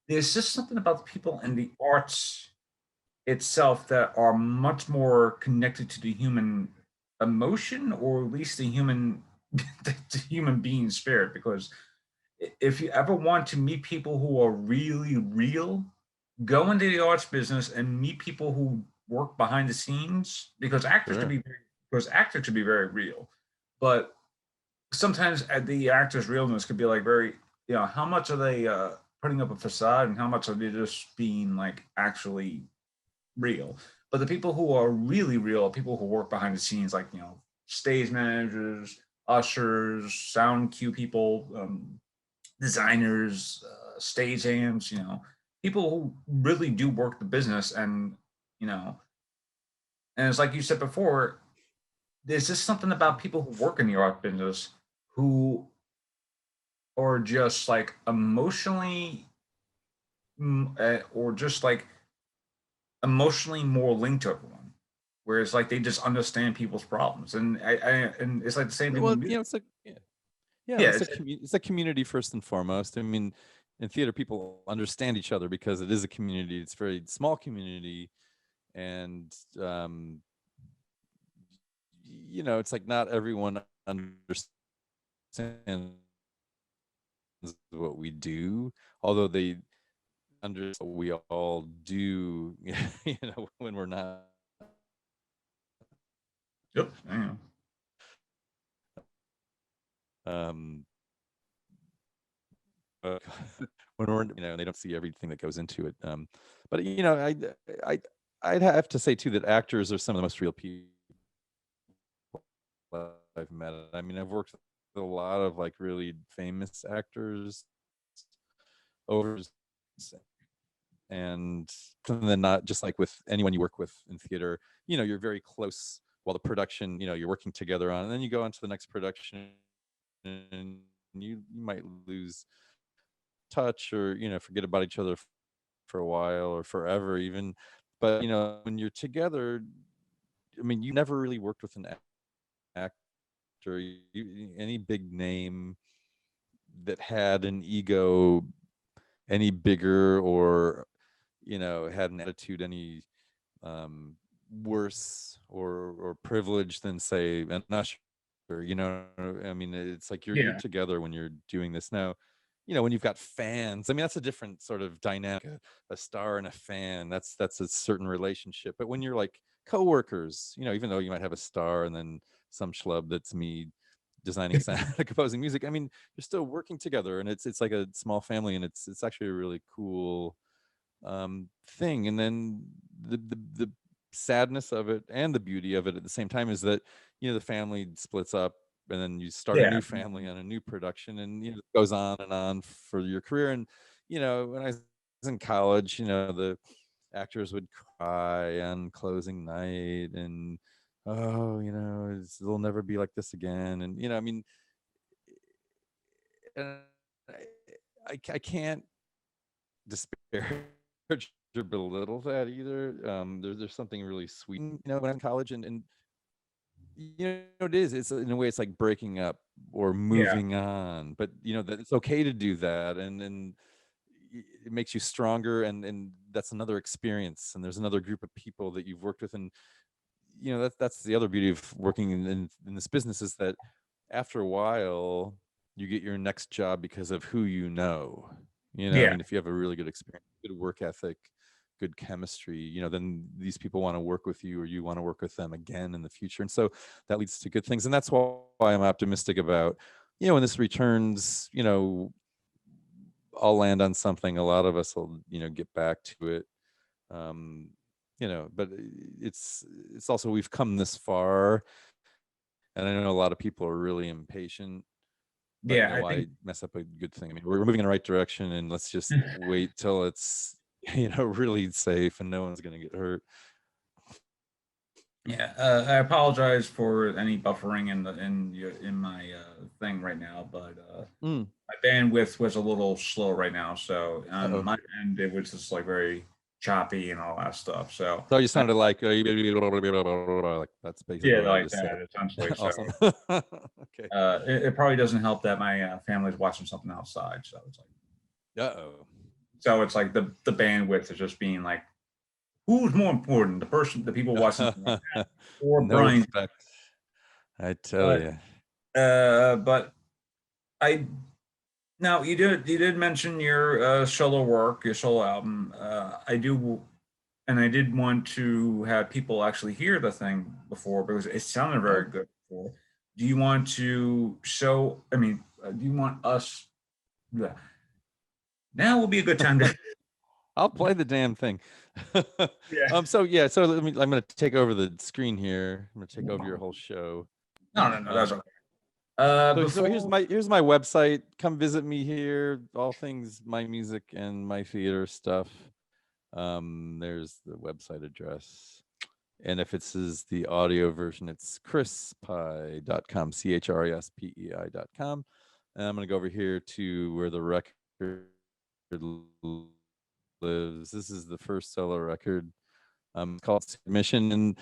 there's just something about the people and the arts itself that are much more connected to the human emotion, or at least the human the human being spirit, because if you ever want to meet people who are really real, go into the arts business and meet people who work behind the scenes, Sure. because actors can be very real, but sometimes the actor's realness could be like very how much are they putting up a facade and how much are they just being like actually real. But the people who are really real are people who work behind the scenes, like stage managers, ushers, sound cue people, designers, stage hands. People who really do work the business, and you know, and it's like you said before. There's just something about people who work in the art business who are just like emotionally, or just like emotionally more linked to everyone. Whereas like they just understand people's problems, and and it's like the same thing with Well, music. it's like, yeah, Yeah, it's a community first and foremost. I mean, in theater, people understand each other because it is a community. It's a very small community, and it's like not everyone understands what we do, although they understand what we all do. When we're not Yep. I know. Um, uh, when we're, they don't see everything that goes into it. But I I'd have to say too that actors are some of the most real people I've met. I mean, I've worked with a lot of like really famous actors over, and then not just like with anyone you work with in theater, you're very close while the production, you're working together on, and then you go on to the next production and you might lose touch or, forget about each other for a while or forever even. But, when you're together, I mean, you never really worked with an actor, any big name that had an ego any bigger or had an attitude any worse or privileged than say an usher. I mean, it's like you're Yeah. together when you're doing this now. When you've got fans, I mean, that's a different sort of dynamic. A star and a fan, that's a certain relationship. But when you're like coworkers, even though you might have a star and then some schlub that's me designing sound composing music, I mean, you're still working together, and it's like a small family, and it's actually a really cool thing. And then the sadness of it and the beauty of it at the same time is that the family splits up, and then you start a Yeah. new family on a new production, and it goes on and on for your career. And when I was in college, the actors would cry on closing night, and oh, it'll never be like this again. And I mean, and I can't disparage or belittle that either. There's something really sweet, when I'm in college, and it is. It's in a way, it's like breaking up or Yeah. moving on, but that it's okay to do that, and it makes you stronger, and that's another experience, and there's another group of people that you've worked with, and that's the other beauty of working in this business, is that after a while you get your next job because of who I Yeah. mean, if you have a really good experience, good work ethic, good chemistry, then these people want to work with you, or you want to work with them again in the future. And so that leads to good things. And that's why I'm optimistic about, when this returns, I'll land on something. A lot of us will, get back to it. Um, but it's also, we've come this far, and I know a lot of people are really impatient, but Yeah. I think why mess up a good thing? I mean, we're moving in the right direction, and let's just wait till it's really safe and no one's gonna get hurt. yeah. I apologize for any buffering in my thing right now, but Mm. my bandwidth was a little slow right now. So on Uh-oh. my end, it was just like very choppy and all that stuff. So So you sounded like like that's basically yeah, what I like just said. that essentially. So Awesome. Okay. it probably doesn't help that my family's watching something outside. Uh-oh. So it's like the bandwidth is just being like, who's more important, the people watching something like that, or No Brian? respect, I tell But you. but I now you did mention your solo work, your solo album. I do, and I did want to have people actually hear the thing before because it sounded Oh, very good before. Do you want to show? I mean, do you want us? Yeah. Now will be a good time to. I'll play the damn thing. Yeah. So yeah, so I'm gonna take over the screen here. I'm gonna take over your whole show. No, no, no, that's Um, okay. so here's Before, my website. Come visit me here. All things my music and my theater stuff. There's the website address. And if it's is the audio version, it's chrispei.com, CHRESPEI.com. And I'm gonna go over here to where the record lives. This is the first solo record. It's called Submission, and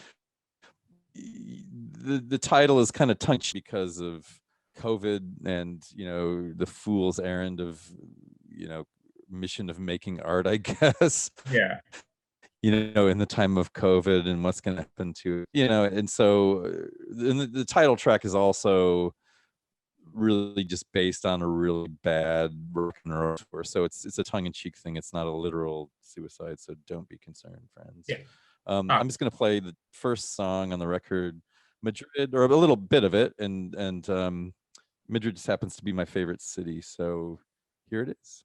the title is kind of tongue because of COVID and the fool's errand of mission of making art, I guess. yeah, In the time of COVID and what's going to happen to and so and the title track is also really just based on a really bad rock and roll tour. So it's a tongue-in-cheek thing. It's not a literal suicide. So don't be concerned, friends. yeah. Ah, I'm just gonna play the first song on the record. Madrid, or a little bit of it, and Madrid just happens to be my favorite city, so here it is.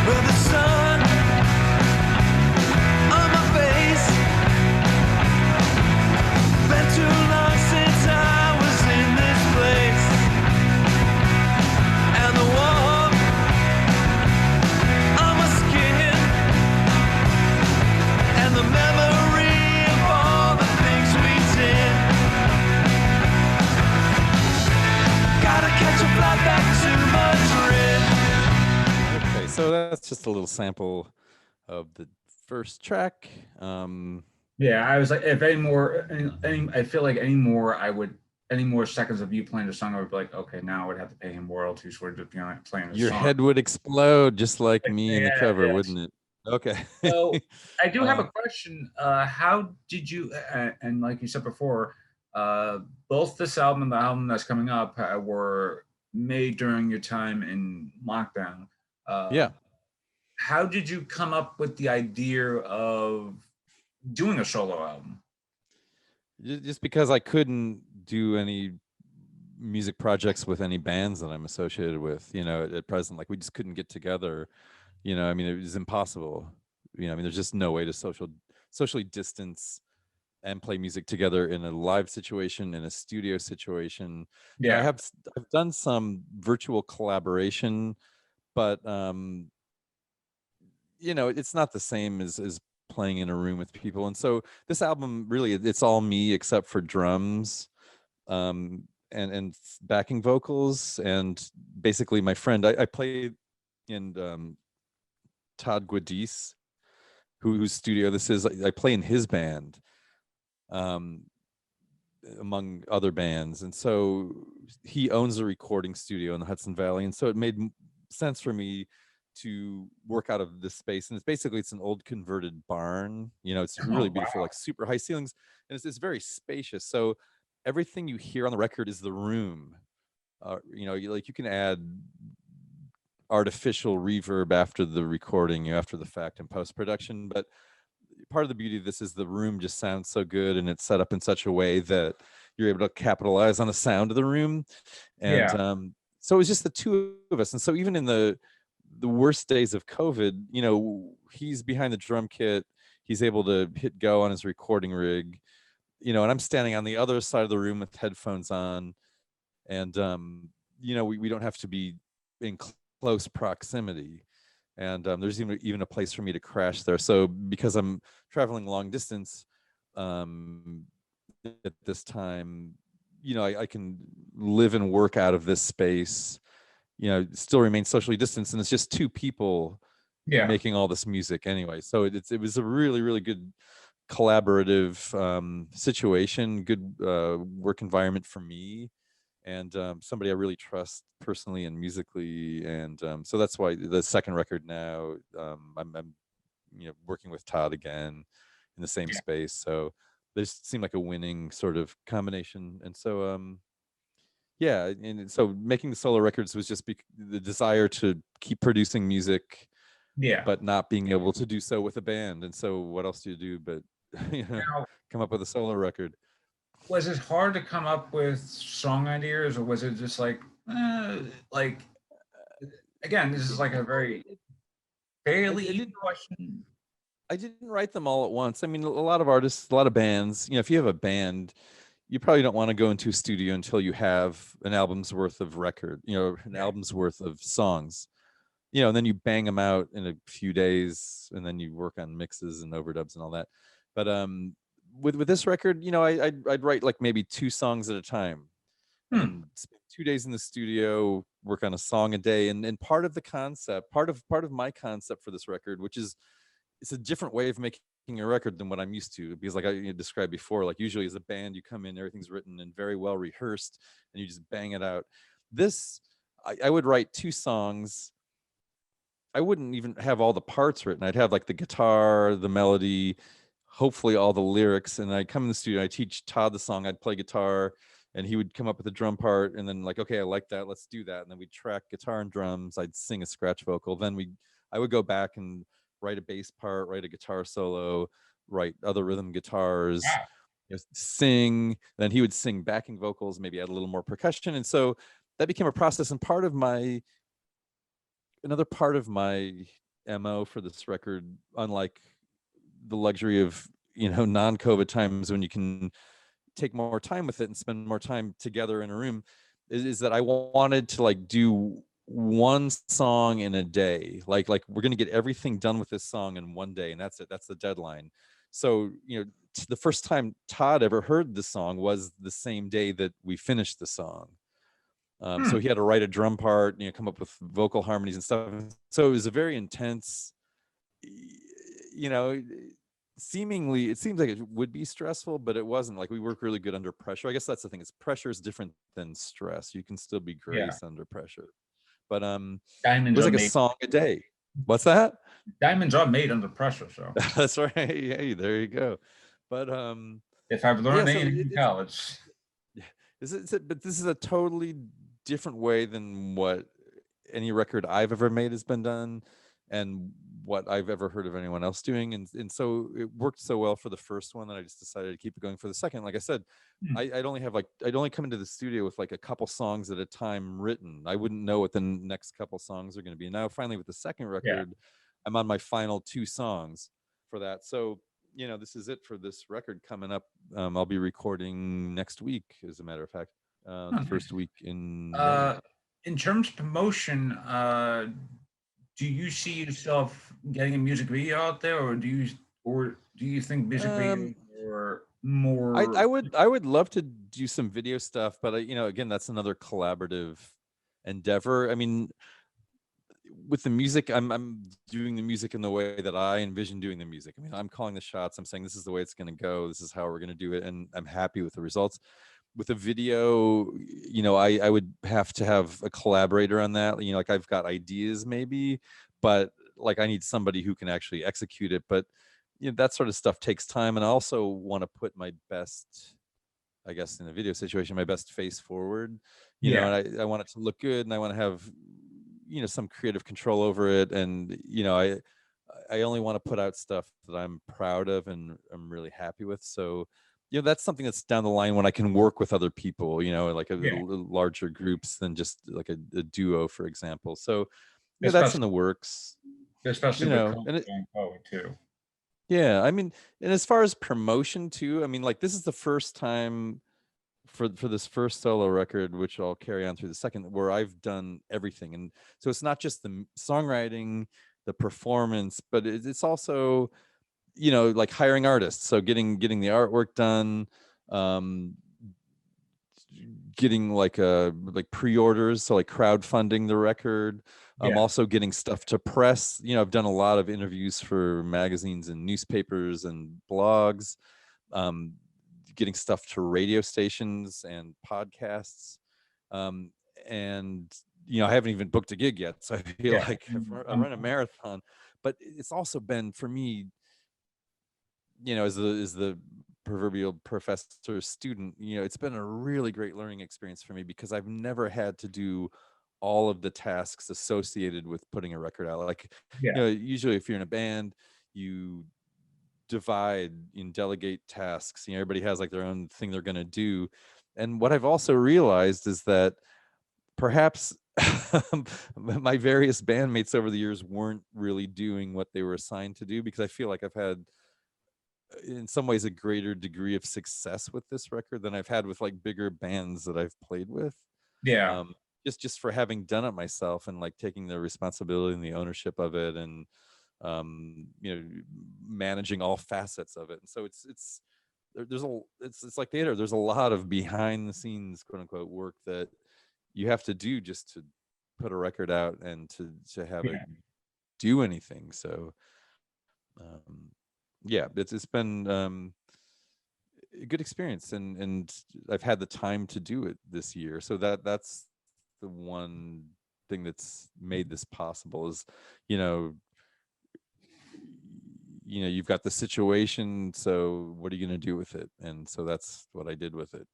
Well, the sun on my face, been too long since I was in this place, and the warmth on my skin, and the memory of all the things we did. Gotta catch a flight back to Madrid. Okay, so that's just a little sample of the first track. Yeah, I was like, if I feel like any more seconds of you playing the song, I would be like, okay, now I would have to pay him royalties for just playing the Your song. head would explode just like me in the Yeah, cover, yes. wouldn't it? Okay. So I do have a Um, question. How did you, and like you said before, both this album and the album that's coming up were made during your time in lockdown. Uh, yeah. how did you come up with the idea of doing a solo album? Just because I couldn't do any music projects with any bands that I'm associated with, at present, like we just couldn't get together. I mean, it was impossible. I mean, there's just no way to socially distance and play music together in a live situation, in a studio situation. Yeah, I've done some virtual collaboration, but it's not the same as playing in a room with people. And so this album, really, it's all me except for drums, and backing vocals, and basically my friend. I played in Todd Guadis, whose studio this is. I play in his band, um, among other bands, and so he owns a recording studio in the Hudson Valley, and so it made sense for me to work out of this space. And it's an old converted barn. It's really oh, beautiful, like super high ceilings, and it's very spacious. So everything you hear on the record is the room. You can add artificial reverb after the recording, after the fact, in post production, but part of the beauty of this is the room just sounds so good, and it's set up in such a way that you're able to capitalize on the sound of the room. And yeah, so it was just the two of us. And so even in the worst days of COVID, he's behind the drum kit, he's able to hit go on his recording rig, and I'm standing on the other side of the room with headphones on, and we don't have to be in close proximity. And there's even a place for me to crash there. So because I'm traveling long distance, at this time, I can live and work out of this space, still remain socially distanced, and it's just two people yeah, making all this music anyway. So it was a really, really good collaborative situation, good work environment for me, and somebody I really trust personally and musically. And so that's why the second record now, I'm working with Todd again in the same yeah, space. So this seemed like a winning sort of combination. And so yeah, and so making the solo records was just the desire to keep producing music, yeah. but not being able to do so with a band. And so what else do you do but Now, come up with a solo record? was it hard to come up with song ideas, or was it just like again, this is like a very It, I, fairly I easy didn't question. I didn't write them all at once. I mean, a lot of artists, a lot of bands, if you have a band, you probably don't want to go into a studio until you have an album's worth of record, an Yeah, album's worth of songs, and then you bang them out in a few days, and then you work on mixes and overdubs and all that. But with this record, I'd write like maybe 2 songs at a time, and hmm, then spend 2 days in the studio, work on a song a day. And part of the concept, part of my concept for this record, which is, it's a different way of making a record than what I'm used to, because like I described before, like usually as a band you come in, everything's written and very well rehearsed, and you just bang it out. This, I would write 2 songs. I wouldn't even have all the parts written. I'd have like the guitar, the melody, hopefully all the lyrics. And I'd come in the studio, I'd teach Todd the song, I'd play guitar, and he would come up with a drum part. And then like, okay, I like that, let's do that. And then we'd track guitar and drums. I'd sing a scratch vocal. Then I would go back and write a bass part, write a guitar solo, write other rhythm guitars, Wow. sing. Then he would sing backing vocals, maybe add a little more percussion. And so that became a process. And another part of my MO for this record, unlike the luxury of, non-COVID times when you can take more time with it and spend more time together in a room, is that I wanted to like do one song in a day. Like we're going to get everything done with this song in one day, and that's it. That's the deadline. So, the first time Todd ever heard the song was the same day that we finished the song. So he had to write a drum part, come up with vocal harmonies and stuff. So it was a very intense, seemingly, it seems like it would be stressful, but it wasn't. Like, we work really good under pressure. I guess that's the thing, is pressure is different than stress. You can still be Yeah. grace under pressure. But it Diamonds was are like a made. song a day. What's that? Diamonds are made under pressure. So That's right. Hey, there you go. But if I've learned so anything in college, but this is a totally different way than what any record I've ever made has been done, and what I've ever heard of anyone else doing. And so it worked so well for the first one that I just decided to keep it going for the second. Like I said, I'd only come into the studio with like a couple songs at a time written. I wouldn't know what the next couple songs are going to be. Now, finally, with the second record, I'm on my final 2 songs for that. So, this is it for this record coming up. I'll be recording next week, as a matter of fact, the first week in May. In terms of promotion, do you see yourself getting a music video out there, or do you think music videos are more? I would love to do some video stuff, but again, that's another collaborative endeavor. I mean, with the music, I'm doing the music in the way that I envision doing the music. I mean, I'm calling the shots. I'm saying this is the way it's going to go. This is how we're going to do it, and I'm happy with the results. With a video, I would have to have a collaborator on that. Like, I've got ideas maybe, but like I need somebody who can actually execute it. But that sort of stuff takes time, and I also want to put my best, I guess, in a video situation, my best face forward. And I want it to look good, and I want to have some creative control over it. And I only want to put out stuff that I'm proud of and I'm really happy with. So that's something that's down the line when I can work with other people, like larger groups than just like a duo, for example. So that's in the works, especially with and too. Yeah, I mean, and as far as promotion too, I mean, like, this is the first time for this first solo record, which I'll carry on through the second, where I've done everything. And so it's not just the songwriting, the performance, but it's also, like, hiring artists. So getting the artwork done, getting like pre-orders, so like crowdfunding the record. Also getting stuff to press. I've done a lot of interviews for magazines and newspapers and blogs, getting stuff to radio stations and podcasts. And I haven't even booked a gig yet, so I feel like I run a marathon. But it's also been, for me, as the proverbial professor student, it's been a really great learning experience for me, because I've never had to do all of the tasks associated with putting a record out. Like, usually if you're in a band, you divide and delegate tasks. Everybody has like their own thing they're going to do. And what I've also realized is that perhaps my various bandmates over the years weren't really doing what they were assigned to do, because I feel like I've had, in some ways, a greater degree of success with this record than I've had with like bigger bands that I've played with. Just for having done it myself, and like taking the responsibility and the ownership of it, and managing all facets of it. And so it's like theater. There's a lot of behind the scenes, quote unquote, work that you have to do just to put a record out and to have it do anything. So it's been a good experience, and I've had the time to do it this year. So that's the one thing that's made this possible is, you know, you've got the situation, so what are you going to do with it? And so that's what I did with it.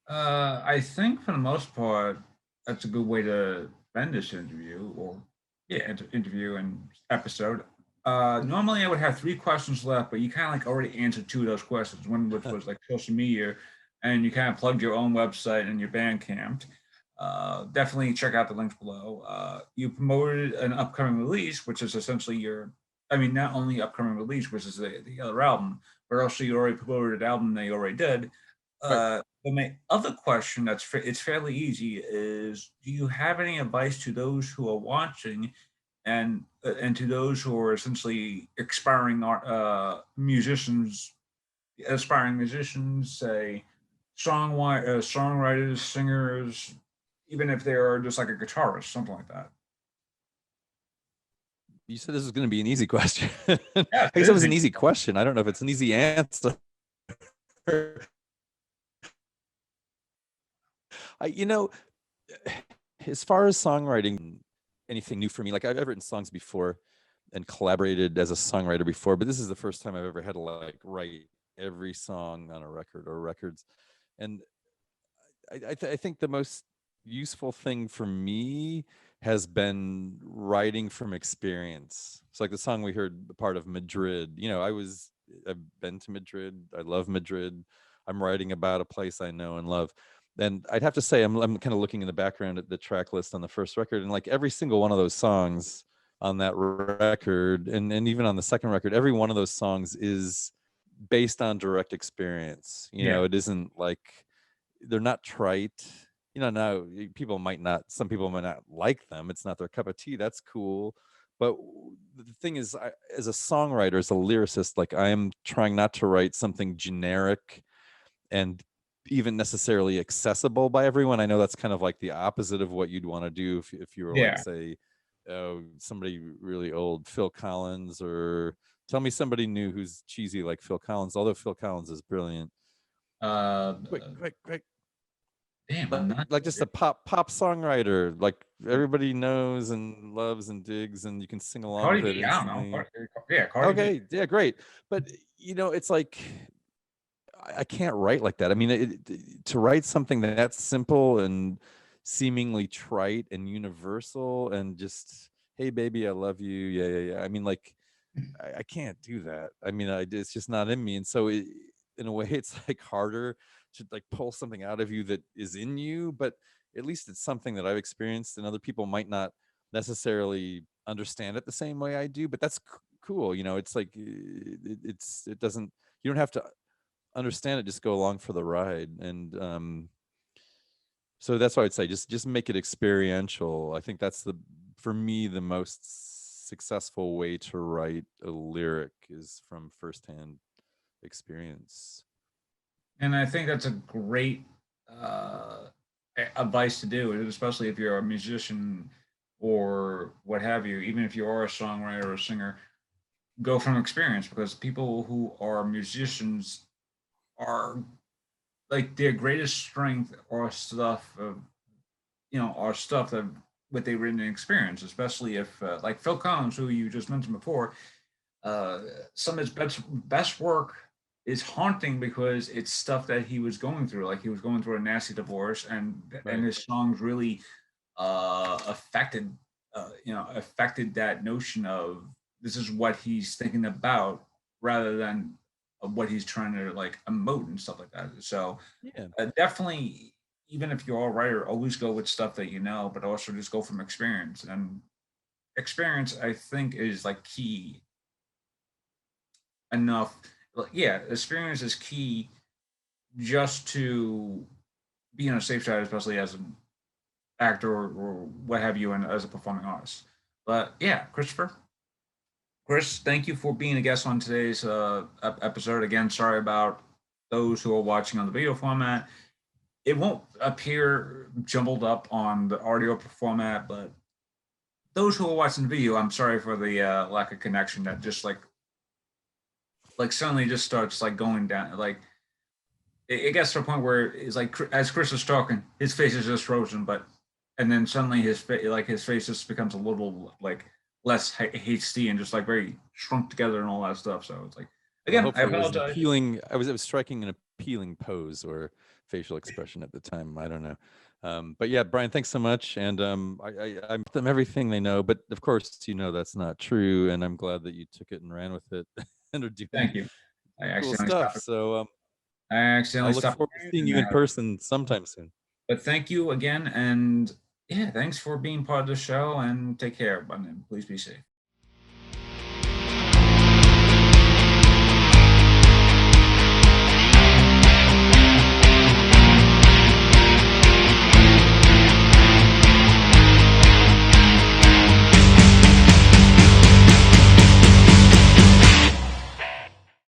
I think for the most part, that's a good way to end this interview, or yeah, interview and episode. Normally I would have three questions left, but you kind of like already answered two of those questions. One which was like social media, and you kind of plugged your own website and your Bandcamp. Definitely check out the links below. You promoted an upcoming release, which is essentially your, I mean, not only upcoming release, which is the other album, but also you already promoted an album that you already did. Right. But my other question it's fairly easy is: do you have any advice to those who are watching, and to those who are essentially aspiring musicians, say songwriters, singers, even if they are just like a guitarist, something like that? You said this was going to be an easy question. Yeah, I guess it was an easy question. I don't know if it's an easy answer. As far as songwriting, anything new for me, like I've written songs before and collaborated as a songwriter before, but this is the first time I've ever had to like write every song on a record or records. And I think the most useful thing for me has been writing from experience. It's like the song we heard, part of Madrid. I've been to Madrid. I love Madrid. I'm writing about a place I know and love. And I'd have to say, I'm kind of looking in the background at the track list on the first record, and like every single one of those songs on that record, and even on the second record, every one of those songs is based on direct experience. It isn't like, they're not trite. Now some people might not like them. It's not their cup of tea. That's cool. But the thing is, as a songwriter, as a lyricist, like I am trying not to write something generic and even necessarily accessible by everyone. I know that's kind of like the opposite of what you'd want to do if you were like, say, somebody really old, Phil Collins, or tell me somebody new who's cheesy like Phil Collins, although Phil Collins is brilliant. Quick. Damn, like just a pop songwriter, like everybody knows and loves and digs, and you can sing along Cardi with it B, I don't know. instantly. Cardi Okay, B. yeah, great. But it's like I can't write like that. I mean, to write something that's simple and seemingly trite and universal and just, hey baby, I love you, yeah. I mean, like I can't do that. I mean, it's just not in me. And so in a way, it's like harder to like pull something out of you that is in you, but at least it's something that I've experienced, and other people might not necessarily understand it the same way I do, but that's cool. It's like, it doesn't, you don't have to understand it, just go along for the ride. And so that's why I'd say just make it experiential. I think that's for me, the most successful way to write a lyric is from firsthand experience. And I think that's a great uh, advice to do, especially if you're a musician or what have you. Even if you are a songwriter or a singer, go from experience, because people who are musicians are like their greatest strength or stuff of are stuff that what they've written in experience, especially if like Phil Collins, who you just mentioned before, some of his best work is haunting because it's stuff that he was going through. Like he was going through a nasty divorce, and Right. his songs really affected affected that notion of this is what he's thinking about, rather than what he's trying to like emote and stuff like that. So Yeah. definitely, even if you're a writer, always go with stuff that you know, but also just go from experience. And experience, I think, is like key enough. Yeah, experience is key just to be on a safe side, especially as an actor or what have you, and as a performing artist. But yeah, Chris, thank you for being a guest on today's episode. Again, sorry about those who are watching on the video format. It won't appear jumbled up on the audio format, but those who are watching the video, I'm sorry for the lack of connection. That just like suddenly just starts like going down. Like it gets to a point where it's like as Chris is talking, his face is just frozen, but and then suddenly his face just becomes a little like less hasty and just like very shrunk together and all that stuff. So it's like, Well, again, I hopefully it was an apologize. appealing. I was striking an appealing pose or facial expression at the time. I don't know. But yeah, Brian, thanks so much. And I'm them everything they know, but of course, that's not true. And I'm glad that you took it and ran with it and are doing Thank you. I cool accidentally stuff. stopped. So I accidentally I'll look stopped. forward to seeing you in person sometime soon. But thank you again, and yeah, thanks for being part of the show. And take care, and please be safe.